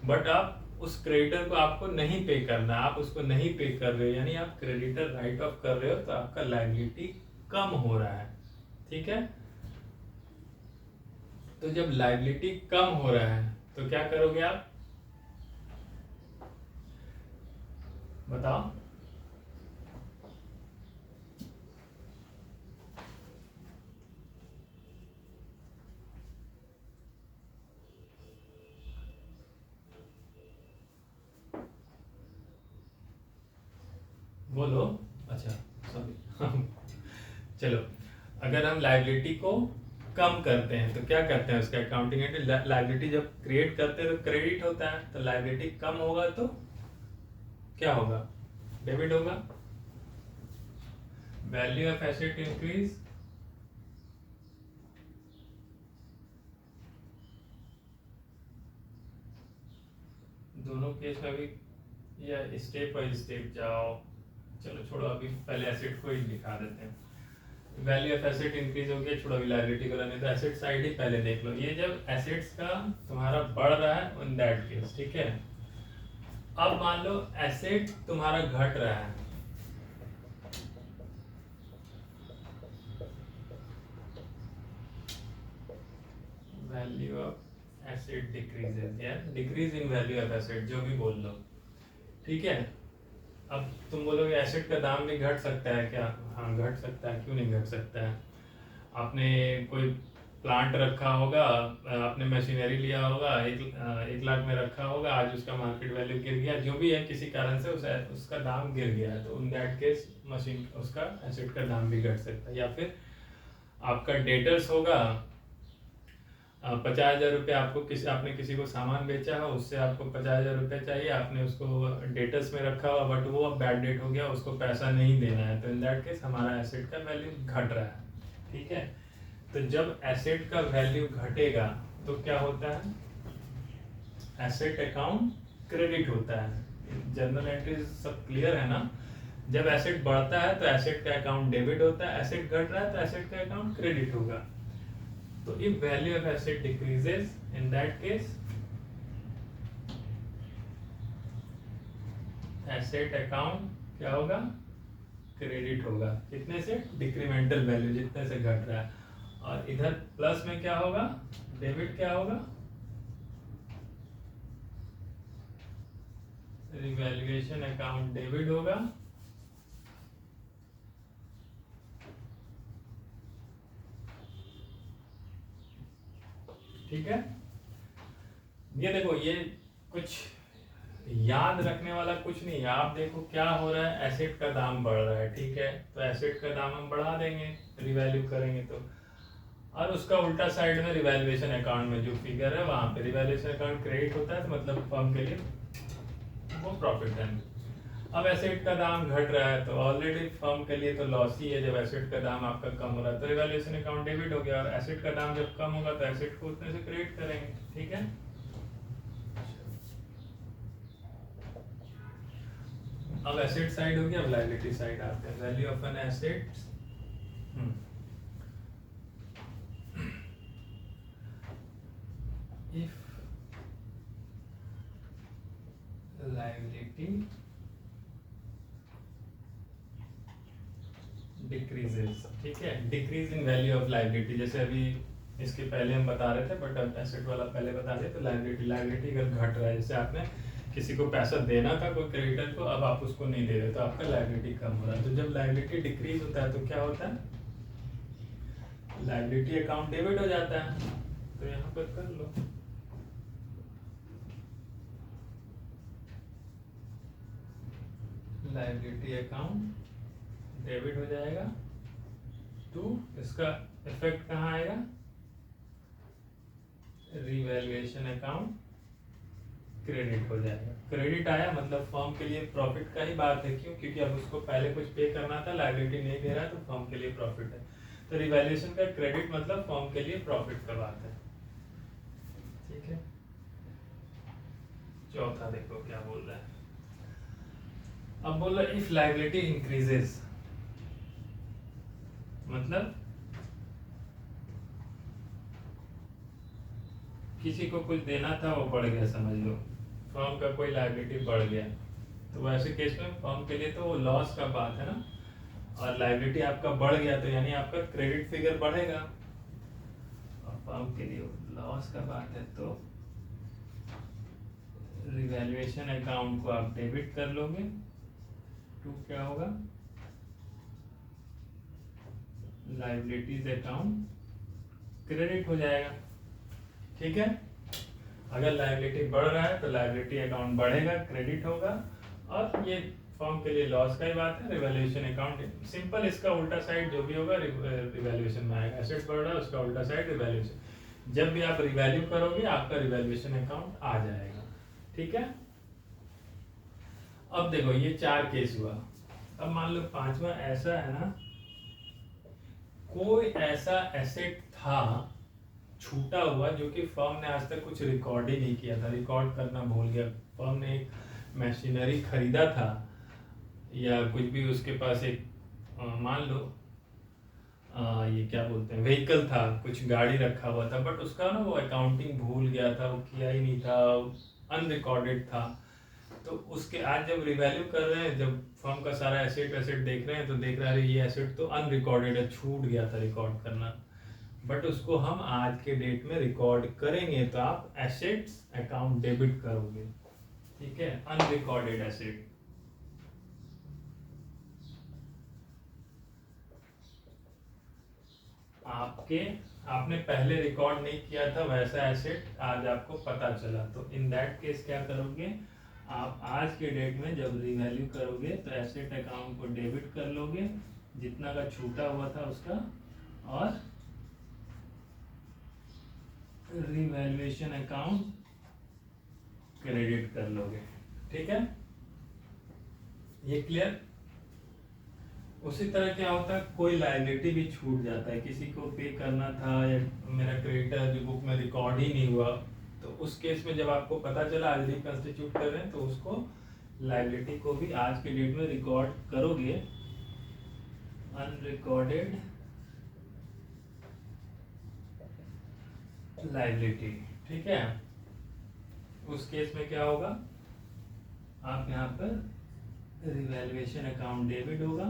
बट आप उस क्रेडिटर को आपको नहीं पे करना, आप उसको नहीं पे कर रहे हो, यानी आप क्रेडिटर राइट ऑफ कर रहे हो, तो आपका लायबिलिटी कम हो रहा है, ठीक है। तो जब लायबिलिटी कम हो रहा है तो क्या करोगे आप, बताओ। बोलो, अच्छा सॉरी चलो, अगर हम लायबिलिटी को कम करते हैं तो क्या करते हैं, उसका अकाउंटिंग एंट्री, लायबिलिटी जब क्रिएट करते हैं तो क्रेडिट होता है, तो लायबिलिटी कम होगा तो क्या होगा, डेबिट होगा। वैल्यू ऑफ एसेट इंक्रीज, दोनों केस में भी या स्टेप बाय स्टेप जाओ, चलो छोड़ो, अभी पहले एसेट को ही दिखा देते हैं। वैल्यू ऑफ एसेट इंक्रीज हो गया, छोड़ो अभी लायबिलिटी को, नहीं तो एसेट साइड ही पहले देख लो। ये जब एसेट्स का तुम्हारा बढ़ रहा है इन दैट केस, ठीक है। अब मान लो एसेट तुम्हारा घट रहा है, वैल्यू ऑफ एसेट डिक्रीजेस या decrease in value of asset, जो भी बोल लो, ठीक है। अब तुम बोलोगे एसेट का दाम भी घट सकता है क्या, हाँ घट सकता है, क्यों नहीं घट सकता है। आपने कोई प्लांट रखा होगा, आपने मशीनरी लिया होगा, 1 लाख में रखा होगा, आज उसका मार्केट वैल्यू गिर गया, जो भी है किसी कारण से उसका दाम गिर गया है, तो इन दैट केस मशीन उसका एसेट का दाम भी घट सकता है। या फिर आपका डेटर्स होगा, 50,000 रुपये आपको आपने किसी को सामान बेचा है, उससे आपको 50,000 रुपये चाहिए, आपने उसको डेटर्स में रखा हुआ, बट वो अब बैड डेट हो गया, उसको पैसा नहीं देना है, तो इन दैट केस हमारा एसेट का वैल्यू घट रहा है। ठीक है, तो जब एसेट का वैल्यू घटेगा तो क्या होता है, एसेट अकाउंट क्रेडिट होता है। जर्नल एंट्रीज सब क्लियर है ना। जब एसेट बढ़ता है तो एसेट का अकाउंट डेबिट होता है, एसेट घट रहा है तो एसेट का अकाउंट क्रेडिट होगा। तो if value of asset decreases, in that case asset account क्या होगा, क्रेडिट होगा। कितने से, डिक्रीमेंटल वैल्यू जितने से घट रहा है। और इधर प्लस में क्या होगा, डेबिट क्या होगा, रिवैल्यूएशन अकाउंट डेबिट होगा। ठीक है, ये देखो, ये कुछ याद रखने वाला कुछ नहीं है। आप देखो क्या हो रहा है, एसेट का दाम बढ़ रहा है, ठीक है, तो एसेट का दाम हम बढ़ा देंगे रिवैल्यू करेंगे तो, और उसका उल्टा साइड में रिवैल्यूएशन अकाउंट में जो फिगर है वहां पे रिवैल्यूएशन अकाउंट क्रेडिट होता है, तो मतलब फर्म के लिए वो प्रॉफिट है। अब एसेट का दाम घट रहा है तो ऑलरेडी फर्म के लिए तो लॉस ही है। जब एसेट का दाम आपका कम हो रहा है तो रिवैल्यूएशन अकाउंट डेबिट हो गया, और एसेट का दाम जब कम होगा तो एसेट को उतने से क्रेडिट करेंगे। ठीक है, अब एसेट साइड हो गया, अब लायबिलिटी साइड आते हैं। Value of an asset, if liability decreases, ठीक है, decrease in value of liability, जैसे अभी इसके पहले हम बता रहे थे, बट अब एसेट वाला पहले बता रहे, तो लायबिलिटी अगर घट रहा है, जैसे आपने किसी को पैसा देना था कोई क्रेडिटर को, अब आप उसको नहीं दे रहे, तो आपका लायबिलिटी कम हो रहा है। तो जब लायबिलिटी डिक्रीज होता है तो क्या होता है, लायबिलिटी अकाउंट डेबिट हो जाता है। तो यहाँ पर कर लो, लायबिलिटी अकाउंट डेबिट हो जाएगा, तो इसका इफेक्ट कहाँ आएगा, रिवैल्यूएशन अकाउंट क्रेडिट हो जाएगा। क्रेडिट आया मतलब फर्म के लिए प्रॉफिट का ही बात है, क्यों, क्योंकि अब उसको पहले कुछ पे करना था, लायबिलिटी नहीं दे रहा है, तो फर्म के लिए प्रॉफिट है। तो रिवैल्यूएशन का क्रेडिट मतलब फर्म के लिए प्रॉफिट का बात है। ठीक है, चौथा देखो क्या बोल रहा है, अब बोल रहा है इफ लायबिलिटी इंक्रीजेस, मतलब किसी को कुछ देना था वो बढ़ गया, समझ लो फर्म का कोई लायबिलिटी बढ़ गया, तो वैसे केस में फर्म के लिए तो वो लॉस का बात है ना, और लायबिलिटी आपका बढ़ गया तो यानी आपका क्रेडिट फिगर बढ़ेगा, और फर्म के लिए लॉस का बात है, तो रिवैल्यूएशन अकाउंट को आप डेबिट कर लोगे, तो क्या होगा, लायबिलिटीज अकाउंट क्रेडिट हो जाएगा। ठीक है, अगर लायबिलिटी बढ़ रहा है तो लायबिलिटी अकाउंट बढ़ेगा, क्रेडिट होगा, और ये फर्म के लिए लॉस का ही बात है, रिवैल्यूएशन अकाउंट सिंपल, इसका उल्टा साइड जो भी होगा रिवैल्यूएशन में आएगा। एसेट बढ़ रहा है उसका उल्टा साइड रिवैल्यूएशन, जब भी आप रिवैल्यू करोगे आपका रिवैल्यूएशन अकाउंट आ जाएगा। ठीक है, अब देखो ये 4 केस हुआ, अब मान लो 5वां ऐसा है ना, कोई ऐसा एसेट था छूटा हुआ जो कि फर्म ने आज तक कुछ रिकॉर्ड ही नहीं किया था, रिकॉर्ड करना भूल गया, फर्म ने एक मशीनरी खरीदा था या कुछ भी उसके पास एक मान लो ये क्या बोलते हैं व्हीकल था, कुछ गाड़ी रखा हुआ था, बट उसका ना वो अकाउंटिंग भूल गया था, वो किया ही नहीं था, अनरिकॉर्डेड था। तो उसके आज जब रिवैल्यू कर रहे हैं, जब फर्म का सारा एसेट वेसेट देख रहे हैं तो देख रहा है ये एसेट तो अनरिकॉर्डेड है, छूट गया था रिकॉर्ड करना, बट उसको हम आज के डेट में रिकॉर्ड करेंगे, तो आप एसेट्स अकाउंट डेबिट करोगे। ठीक है, अनरिकॉर्डेड एसेट, आपके आपने पहले रिकॉर्ड नहीं किया था वैसा एसेट आज आपको पता चला, तो इन दैट केस क्या करोगे आप आज के डेट में जब रिवैल्यू करोगे तो एसेट अकाउंट को डेबिट कर लोगे जितना का छूटा हुआ था उसका, और रिवैल्यूएशन अकाउंट क्रेडिट कर लोगे। ठीक है, ये क्लियर। उसी तरह क्या होता है कोई लायबिलिटी भी छूट जाता है, किसी को पे करना था या मेरा क्रेडिटर जो बुक में रिकॉर्ड ही नहीं हुआ, तो उस केस में जब आपको पता चला आज रिकंस्टिट्यूट कर रहे हैं तो उसको लायबिलिटी को भी आज के डेट में रिकॉर्ड करोगे अनरिकॉर्डेड लायबिलिटी। ठीक है, उस केस में क्या होगा आप यहाँ पर रिवैल्यूएशन अकाउंट डेबिट होगा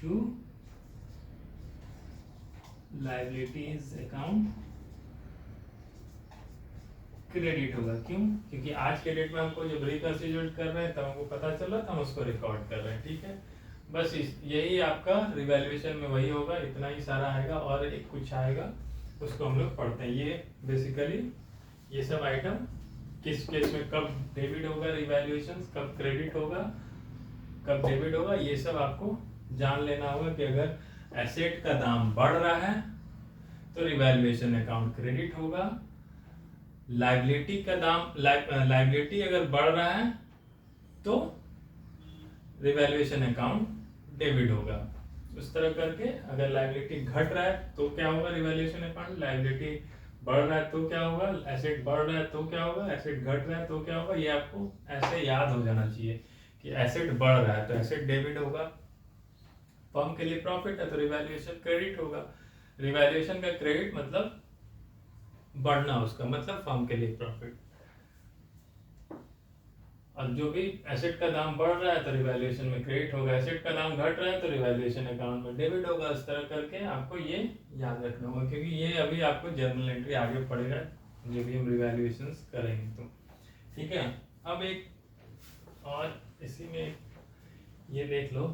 टू लायबिलिटीज अकाउंट क्रेडिट होगा। क्यों? क्योंकि आज के डेट में हमको जब रिकंस्टिट्यूट कर रहे हैं तब हमको पता चला था हम उसको रिकॉर्ड कर रहे हैं। ठीक है, बस यही आपका रिवैल्यूएशन में वही होगा, इतना ही सारा आएगा और एक कुछ आएगा उसको हम लोग पढ़ते हैं। ये बेसिकली ये सब आइटम किस केस में कब डेबिट होगा रिवैल्यूएशन, कब क्रेडिट होगा, कब डेबिट होगा, ये सब आपको जान लेना होगा कि अगर एसेट का दाम बढ़ रहा है तो रिवैल्यूएशन अकाउंट क्रेडिट होगा, लायबिलिटी का दाम लायबिलिटी अगर बढ़ रहा है तो रिवैल्यूएशन अकाउंट डेबिट होगा। उस तरह करके अगर लायबिलिटी घट रहा है तो क्या होगा रिवैल्यूएशन अकाउंट, लायबिलिटी बढ़ रहा है तो क्या होगा, एसेट बढ़ रहा है तो क्या होगा, एसेट घट रहा है तो क्या होगा। ये आपको ऐसे याद हो जाना चाहिए कि एसेट बढ़ रहा है तो एसेट डेबिट होगा, फर्म के लिए प्रॉफिट है तो रिवैल्यूएशन क्रेडिट होगा, रिवैल्यूएशन का क्रेडिट मतलब बढ़ना उसका मतलब फर्म के लिए प्रॉफिट, और जो भी एसेट का दाम बढ़ रहा है तो रिवैल्यूएशन में क्रेडिट होगा, एसेट का दाम घट रहा है तो रिवैल्यूएशन अकाउंट में डेबिट होगा। इस तरह करके आपको ये याद रखना होगा क्योंकि ये अभी आपको जर्नल एंट्री आगे पड़ेगा जो भी हम रिवैल्यूएशंस करेंगे तो। ठीक है, अब एक और इसी में ये देख लो,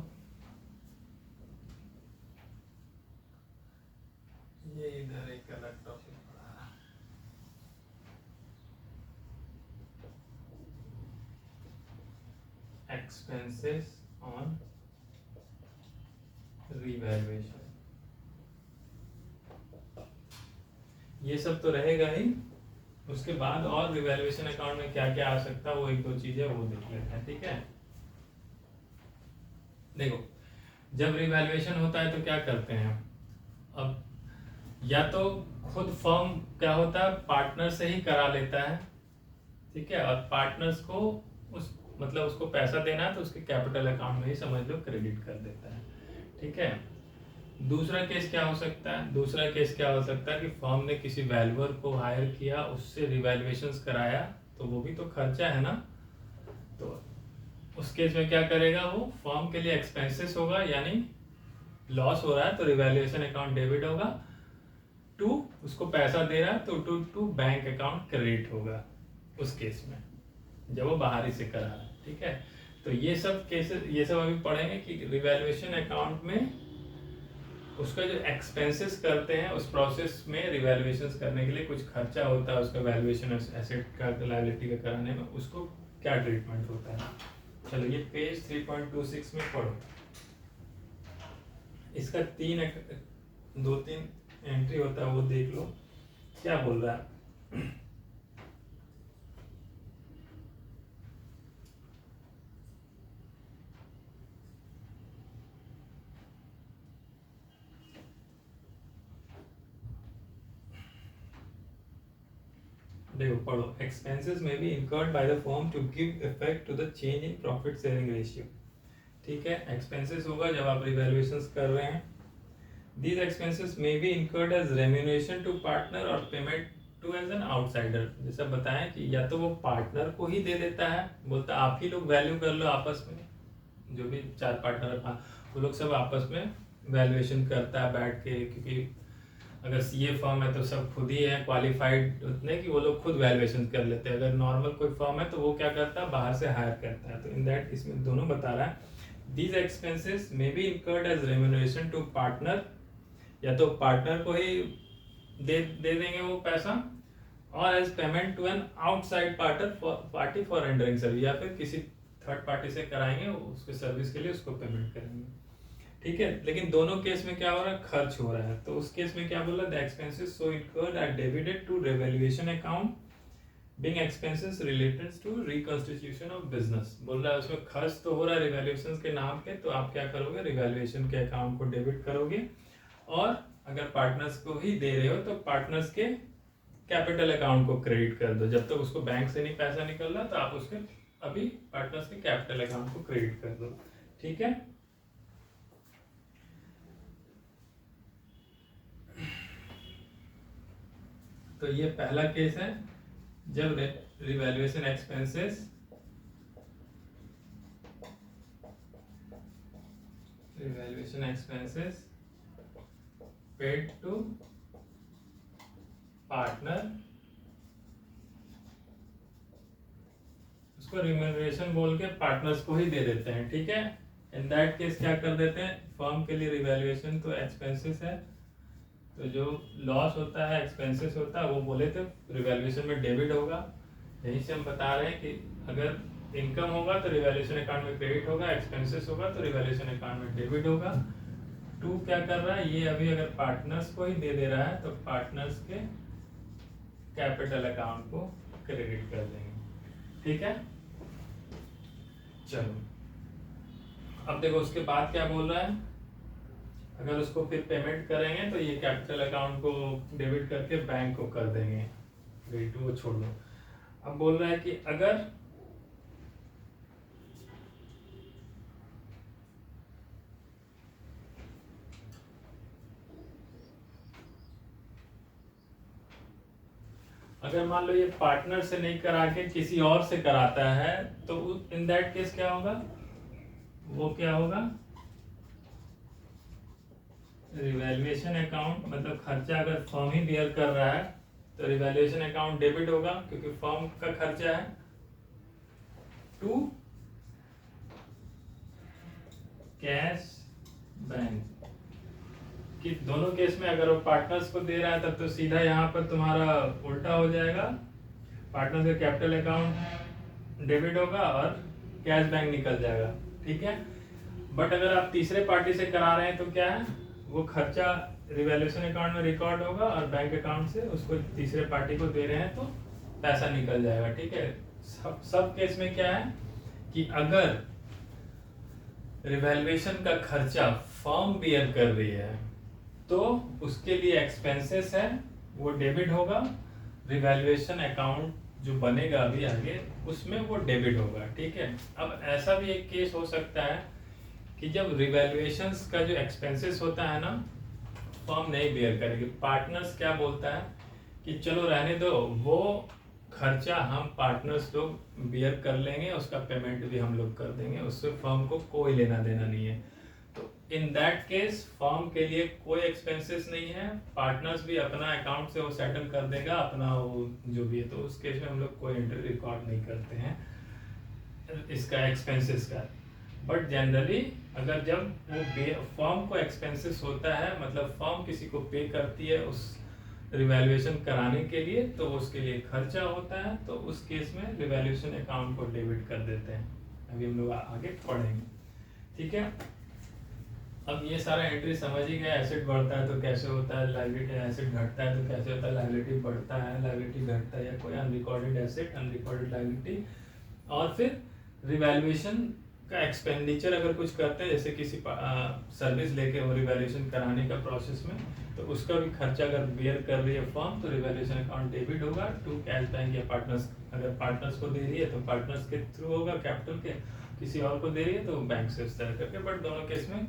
ये इधर एक अलग टॉपिक expenses on revaluation, ये सब तो रहेगा ही। उसके बाद और रिवैल्यूएशन अकाउंट में क्या क्या आ सकता है वो एक दो चीजें वो देख लेते हैं। ठीक है, देखो जब रिवैल्यूएशन होता है तो क्या करते हैं, अब या तो खुद फर्म क्या होता है पार्टनर से ही करा लेता है। ठीक है, और पार्टनर्स को उस मतलब उसको पैसा देना है तो उसके कैपिटल अकाउंट में ही समझ लो क्रेडिट कर देता है। ठीक है, दूसरा केस क्या हो सकता है, दूसरा केस क्या हो सकता है कि फर्म ने किसी वैल्यूअर को हायर किया उससे रिवैल्यूएशंस कराया तो वो भी तो खर्चा है ना, तो उस केस में क्या करेगा वो फर्म के लिए एक्सपेंसेस होगा यानी लॉस हो रहा है तो रिवैल्यूएशन अकाउंट डेबिट होगा, टू उसको पैसा दे रहा है तो टू बैंक अकाउंट क्रेडिट होगा उस केस में जब वो बाहरी से करा रहा है। ठीक है, तो ये सब केसेस ये सब अभी पढ़ेंगे कि रिवैल्यूएशन अकाउंट में उसका जो एक्सपेंसेस करते हैं उस प्रोसेस में रिवैल्यूएशंस करने के लिए कुछ खर्चा होता है उसका वैल्यूएशन एसेट का लायबिलिटी का कराने में, उसको क्या ट्रीटमेंट होता है। चलो ये पेज 3.26 में पढ़ो, इसका दो तीन एंट्री होता है वो देख लो क्या बोल रहा है। देखो पढ़ो, expenses may be incurred by the firm to give effect to the change in profit sharing ratio. ठीक है, एक्सपेंसेस होगा जब आप रिवैल्यूएशंस कर रहे हैं। These expenses may be incurred as remuneration to partner और payment to as an outsider। जैसा बताएं कि या तो वो पार्टनर को ही दे देता है, बोलता आप ही लोग वैल्यू कर लो आपस में, जो भी चार पार्टनर वो लोग सब आपस में वैल्यूएशन करता है बैठ के, क्योंकि अगर सीए फर्म है तो सब खुद ही है क्वालिफाइड उतने कि वो लोग खुद वैल्यूएशन कर लेते हैं। अगर नॉर्मल कोई फर्म है तो वो क्या करता है बाहर से हायर करता है। तो इन दैट इसमें दोनों बता रहा है These expenses may be incurred as remuneration to partner, या तो पार्टनर को ही दे देंगे वो पैसा, और as payment to an outside party for rendering service, या फिर किसी थर्ड पार्टी से कराएंगे उसके सर्विस के लिए उसको पेमेंट करेंगे, ठीक है। लेकिन दोनों केस में क्या हो रहा है, खर्च हो रहा है। तो उस केस में क्या बोला, the expenses so incurred are debited to revaluation account being expenses related to reconstitution of business. बोल रहा है उसमें खर्च तो हो रहा है रिवैल्यूएशन के नाम पे, तो आप क्या करोगे, रिवैल्यूएशन के अकाउंट को डेबिट करोगे, और अगर पार्टनर्स को ही दे रहे हो तो पार्टनर्स के कैपिटल अकाउंट को क्रेडिट कर दो। जब तक उसको बैंक से नहीं पैसा निकल रहा तो आप उसके अभी पार्टनर्स के कैपिटल अकाउंट को क्रेडिट कर दो, ठीक है। तो ये पहला केस है जब revaluation expenses paid to partner, उसको रिम्यूनरेशन बोल के पार्टनर्स को ही दे देते हैं, ठीक है। इन दैट केस क्या कर देते हैं, फर्म के लिए रिवैल्यूएशन तो एक्सपेंसेस है, तो जो लॉस होता है एक्सपेंसेस होता है वो बोले तो रिवैल्यूएशन में डेबिट होगा। यहीं से हम बता रहे हैं कि अगर इनकम होगा तो रिवैल्यूएशन अकाउंट में क्रेडिट होगा, एक्सपेंसेस होगा तो रिवैल्यूएशन अकाउंट में डेबिट होगा। टू क्या कर रहा है, ये अभी अगर पार्टनर्स को ही दे दे रहा है तो पार्टनर्स के कैपिटल अकाउंट को क्रेडिट कर देंगे, ठीक है। चलो अब देखो उसके बाद क्या बोल रहा है, अगर उसको फिर पेमेंट करेंगे तो ये कैपिटल अकाउंट को डेबिट करके बैंक को कर देंगे, वेट वो छोड़ दो। अब बोल रहा है कि अगर मान लो ये पार्टनर से नहीं करा के किसी और से कराता है तो इन दैट केस क्या होगा, वो क्या होगा, रिवैल्यूएशन अकाउंट, मतलब खर्चा अगर फर्म ही बेयर कर रहा है तो रिवैल्यूएशन अकाउंट डेबिट होगा क्योंकि फर्म का खर्चा है, टू कैश बैंक। कि दोनों केस में अगर वो पार्टनर्स को दे रहा है तब तो सीधा यहाँ पर तुम्हारा उल्टा हो जाएगा, पार्टनर्स का कैपिटल अकाउंट डेबिट होगा और कैश बैंक निकल जाएगा, ठीक है। बट अगर आप तीसरे पार्टी से करा रहे हैं तो क्या है, वो खर्चा रिवैल्यूएशन अकाउंट में रिकॉर्ड होगा और बैंक अकाउंट से उसको तीसरे पार्टी को दे रहे हैं तो पैसा निकल जाएगा, ठीक है। सब केस में क्या है कि अगर रिवैल्यूएशन का खर्चा फर्म बियर कर रही है तो उसके लिए एक्सपेंसेस है वो डेबिट होगा, रिवैल्यूएशन अकाउंट जो बनेगा अभी आगे उसमें वो डेबिट होगा, ठीक है। अब ऐसा भी एक केस हो सकता है कि जब रिवैल्यूएशंस का जो एक्सपेंसेस होता है ना फर्म नहीं बेयर करेगी, पार्टनर्स क्या बोलता है कि चलो रहने दो, वो खर्चा हम पार्टनर्स लोग बेयर कर लेंगे, उसका पेमेंट भी हम लोग कर देंगे, उससे फर्म को कोई लेना देना नहीं है। तो इन दैट केस फर्म के लिए कोई एक्सपेंसेस नहीं है, पार्टनर्स भी अपना अकाउंट से वो सेटल कर देगा अपना वो जो भी है, तो उस केस में हम लोग कोई एंट्री रिकॉर्ड नहीं करते हैं इसका एक्सपेंसेस का। बट जनरली अगर जब वो फर्म को एक्सपेंसेस होता है, मतलब फर्म किसी को पे करती है उस रिवैल्यूएशन कराने के लिए तो उसके लिए खर्चा होता है, तो उस केस में रिवैल्यूएशन अकाउंट को डेबिट कर देते हैं। अभी हम लोग आगे पढ़ेंगे, ठीक है। अब ये सारा एंट्री समझ ही गया, एसेट बढ़ता है तो कैसे होता है, लायबिलिटी, एसेट घटता है तो कैसे होता है, लायबिलिटी बढ़ता है, लायबिलिटी घटता है, या कोई अनरिकॉर्डेड एसेट, अनरिकॉर्डेड लायबिलिटी। और फिर रिवैल्यूएशन का एक्सपेंडिचर अगर कुछ करते हैं जैसे किसी सर्विस लेके वो रिवैल्यूएशन कराने का प्रोसेस में, तो उसका भी खर्चा अगर बेयर कर रही है फर्म तो रिवैल्यूएशन अकाउंट डेबिट होगा टू कैश बैंक या पार्टनर्स। अगर पार्टनर्स को दे रही है तो पार्टनर्स के थ्रू होगा कैपिटल के, किसी और को दे रही है तो बैंक से इस तरह करके। बट दोनों केस में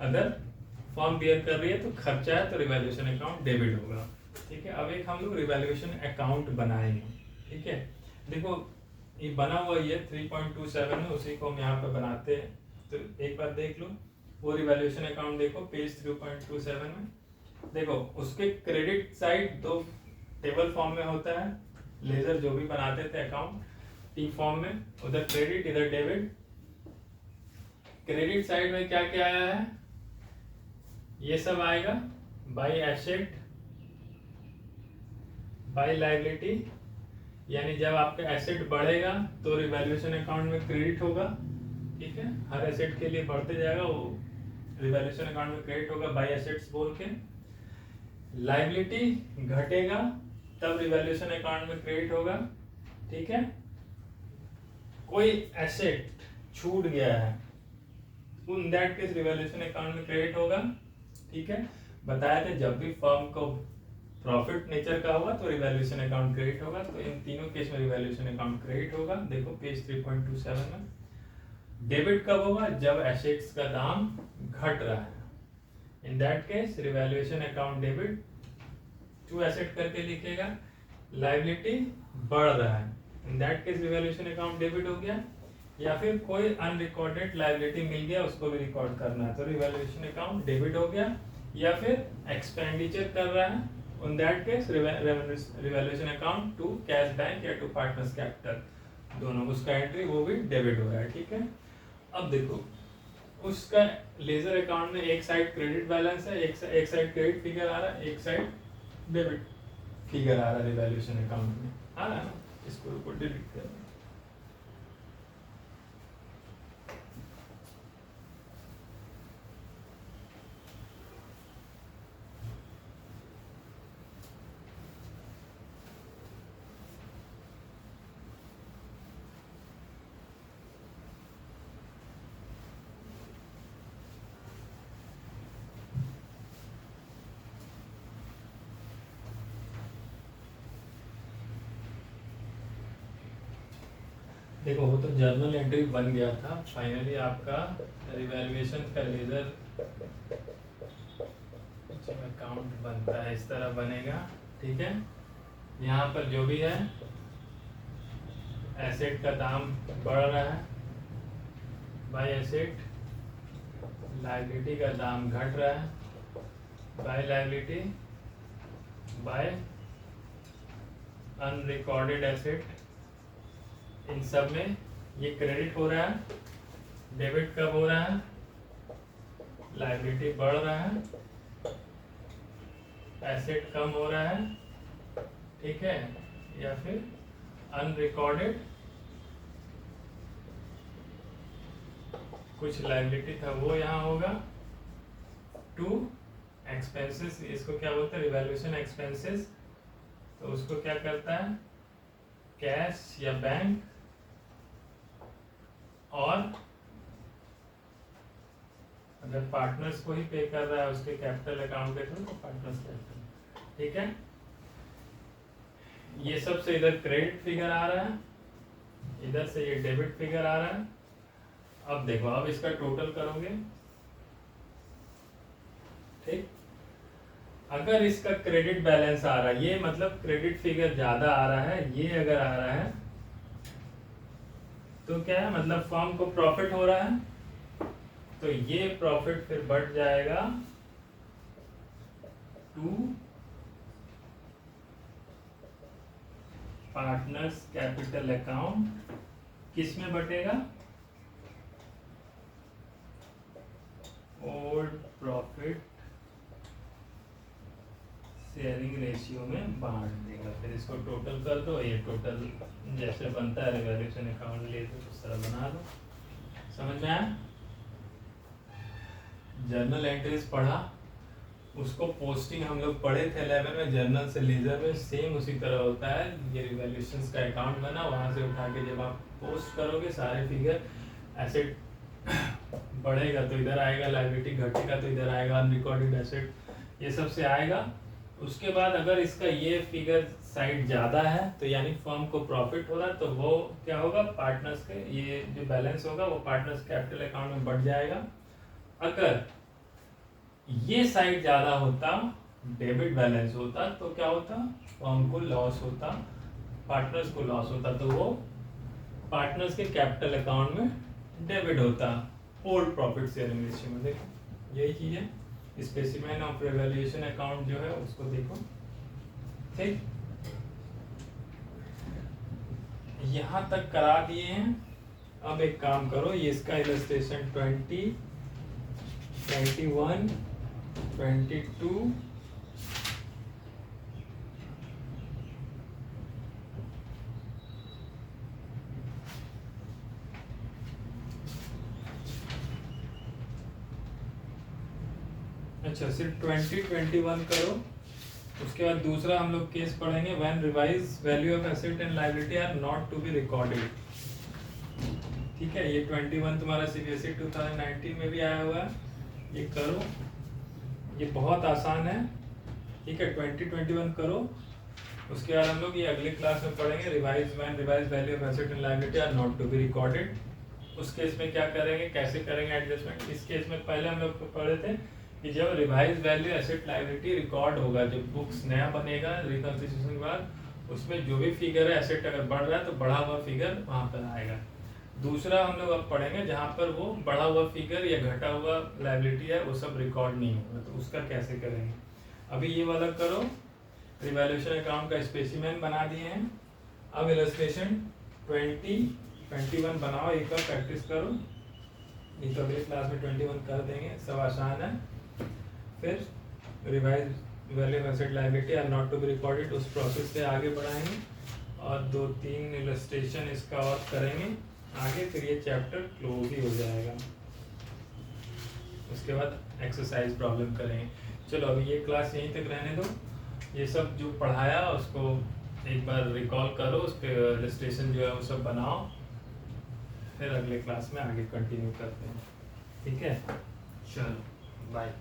अगर फर्म बेयर कर रही है तो खर्चा है तो रिवैल्यूएशन अकाउंट डेबिट होगा, ठीक है। अब एक हम लोग रिवैल्यूएशन अकाउंट बनाएंगे, ठीक है। देखो ये बना हुआ ये 3.27 है, उसी को हम यहाँ पे बनाते हैं, तो एक बार देख लो वो रिवैल्यूएशन अकाउंट देखो पेज 3.27 में। देखो उसके क्रेडिट साइड दो टेबल फॉर्म में होता है, लेजर जो भी बनाते थे अकाउंट टी फॉर्म में, उधर क्रेडिट इधर डेबिट। क्रेडिट साइड में क्या क्या आया है, ये सब आएगा, बाई एसेट बाई लाइबिलिटी, यानी जब आपका एसेट बढ़ेगा तो रिवैल्यूएशन अकाउंट में क्रेडिट होगा, ठीक है, हर एसेट के लिए बढ़ते जाएगा, वो रिवैल्यूएशन अकाउंट में क्रेडिट होगा बाई एसेट्स बोल के। लाइबिलिटी घटेगा तब रिवैल्यूएशन अकाउंट में क्रेडिट होगा, ठीक है। कोई एसेट छूट गया है, in that case revaluation account में क्रेडिट होगा, ठीक है। बताया था जब भी फर्म को प्रॉफिट नेचर का होगा तो रिवैल्यूएशन अकाउंट क्रेडिट होगा, तो इन तीनों केस में रिवैल्यूएशन अकाउंट क्रेडिट होगा। देखो पेज 3.27 में। डेबिट कब होगा, जब एसेट्स का दाम घट रहा है, in that case revaluation account debit, to asset करके लिखेगा। लाइबिलिटी बढ़ रहा है, in that case revaluation account debit हो गया, या फिर कोई अनरिकॉर्डेड लाइबिलिटी मिल गया उसको भी रिकॉर्ड करना है तो रिवैल्यूएशन अकाउंट डेबिट हो गया, या फिर एक्सपेंडिचर कर रहा है, in that case revaluation account to cash bank या टू पार्टनर्स कैपिटल, दोनों उसका एंट्री वो भी डेबिट हो रहा है, ठीक है। अब देखो उसका लेजर अकाउंट में एक साइड क्रेडिट बैलेंस है, एक साइड क्रेडिट फिगर आ रहा है, एक साइड डेबिट फिगर आ रहा है रिवैल्यूएशन अकाउंट में, आ रहा है ना, इसको ऊपर डिलीट कर दें। देखो वो तो जर्नल एंट्री बन गया था, फाइनली आपका रिवैल्यूएशन का लेजर अकाउंट बनता है, इस तरह बनेगा, ठीक है। यहाँ पर जो भी है एसेट का दाम बढ़ रहा है बाय एसेट, लायबिलिटी का दाम घट रहा है by liability, by unrecorded asset, इन सब में ये क्रेडिट हो रहा है, डेबिट कब हो रहा है, लायबिलिटी बढ़ रहा है, एसेट कम हो रहा है, ठीक है, या फिर अनरिकॉर्डेड कुछ लायबिलिटी था वो यहाँ होगा, टू एक्सपेंसेस, इसको क्या बोलते हैं रिवैल्यूएशन एक्सपेंसेस, तो उसको क्या करता है कैश या बैंक, और अगर पार्टनर्स को ही पे कर रहा है उसके कैपिटल अकाउंट के थ्रू तो पार्टनर्स कैपिटल, ठीक है। ये सब से इधर क्रेडिट फिगर आ रहा है, इधर से ये डेबिट फिगर आ रहा है। अब देखो अब इसका टोटल करोगे, ठीक, अगर इसका क्रेडिट बैलेंस आ रहा है, ये मतलब क्रेडिट फिगर ज्यादा आ रहा है, ये अगर आ रहा है तो क्या है, मतलब फर्म को प्रॉफिट हो रहा है, तो ये प्रॉफिट फिर बढ़ जाएगा टू पार्टनर्स कैपिटल अकाउंट, किस में बटेगा, ओल्ड प्रॉफिट शेयरिंग रेशियो में बांट देगा। फिर इसको टोटल कर दो, ये टोटल जैसे बनता है रिवैल्यूएशन अकाउंट ले दो उस तरह बना दो, समझ में आया। जर्नल एंट्रीज पढ़ा, उसको पोस्टिंग हम लोग पढ़े थे 11 में, जर्नल से लेजर में सेम उसी तरह होता है। ये रिवैल्यूएशंस का अकाउंट बना, वहां से उठा के जब आप पोस्ट करोगे सारे फिगर, एसेट बढ़ेगा तो इधर आएगा, लायबिलिटी घटेगा तो इधर आएगा, अनरिकॉर्डेड एसेट, ये सब से आएगा। उसके बाद अगर इसका ये फिगर साइड ज़्यादा है तो यानी फर्म को प्रॉफिट हो रहा है, तो वो क्या होगा, पार्टनर्स के ये जो बैलेंस होगा वो पार्टनर्स कैपिटल अकाउंट में बढ़ जाएगा। अगर ये साइड ज़्यादा होता, डेबिट बैलेंस होता, तो क्या होता, फर्म को लॉस होता, पार्टनर्स को लॉस होता, तो वो पार्टनर्स के कैपिटल अकाउंट में डेबिट होता, ओल्ड प्रॉफिट शेयरिंग रेशियो में। देखो यही चीज़ है, स्पेसिमेन ऑफ रिवैल्यूएशन अकाउंट जो है उसको देखो, ठीक। यहां तक करा दिए हैं, अब एक काम करो, ये इसका इलस्ट्रेशन 20, 21, 22 अच्छा सिर्फ 20, 21 करो। उसके बाद दूसरा हम लोग केस पढ़ेंगे, when revise value of asset and liability are not to be recorded. ठीक है, ये 21 तुम्हारा सीबीएसई 2019 में भी आया हुआ है, ये करो, ये बहुत आसान है। ठीक है, 20, 21 करो। उसके बाद हम लोग ये अगले क्लास में पढ़ेंगे, revise when revise value of asset and liability are not to be recorded. उस केस में क्या करेंगे, कैसे करेंगे एडजस्टमेंट। इस केस में पहले हम लोग पढ़े थे कि जब revise value asset liability record होगा, जब बुक्स नया बनेगा रिकंसिलिएशन के बाद, उसमें जो भी फिगर है एसेट अगर बढ़ रहा है तो बढ़ा हुआ फिगर वहाँ पर आएगा। दूसरा हम लोग अब पढ़ेंगे जहाँ पर वो बढ़ा हुआ फिगर या घटा हुआ लायबिलिटी है वो सब रिकॉर्ड नहीं होगा, तो उसका कैसे करेंगे। अभी ये वाला करो, रिवैल्यूएशन अकाउंट का स्पेसिमेन बना दिए हैं। अब इलस्ट्रेशन 20, 21 बनाओ, एक बार प्रैक्टिस करो। ये तो अगले क्लास में 21 कर देंगे, सब आसान है। फिर revise value of asset liability are not to be recorded, उस प्रोसेस से आगे बढ़ाएंगे और 2-3 इलस्ट्रेशन इसका और करेंगे आगे, फिर ये चैप्टर क्लोज ही हो जाएगा। उसके बाद एक्सरसाइज प्रॉब्लम करेंगे। चलो अभी ये क्लास यहीं तक रहने दो, ये सब जो पढ़ाया उसको एक बार रिकॉल करो, उस पर इलस्ट्रेशन जो है वो सब बनाओ, फिर अगले क्लास में आगे कंटिन्यू करते हैं। ठीक है, चलो बाय।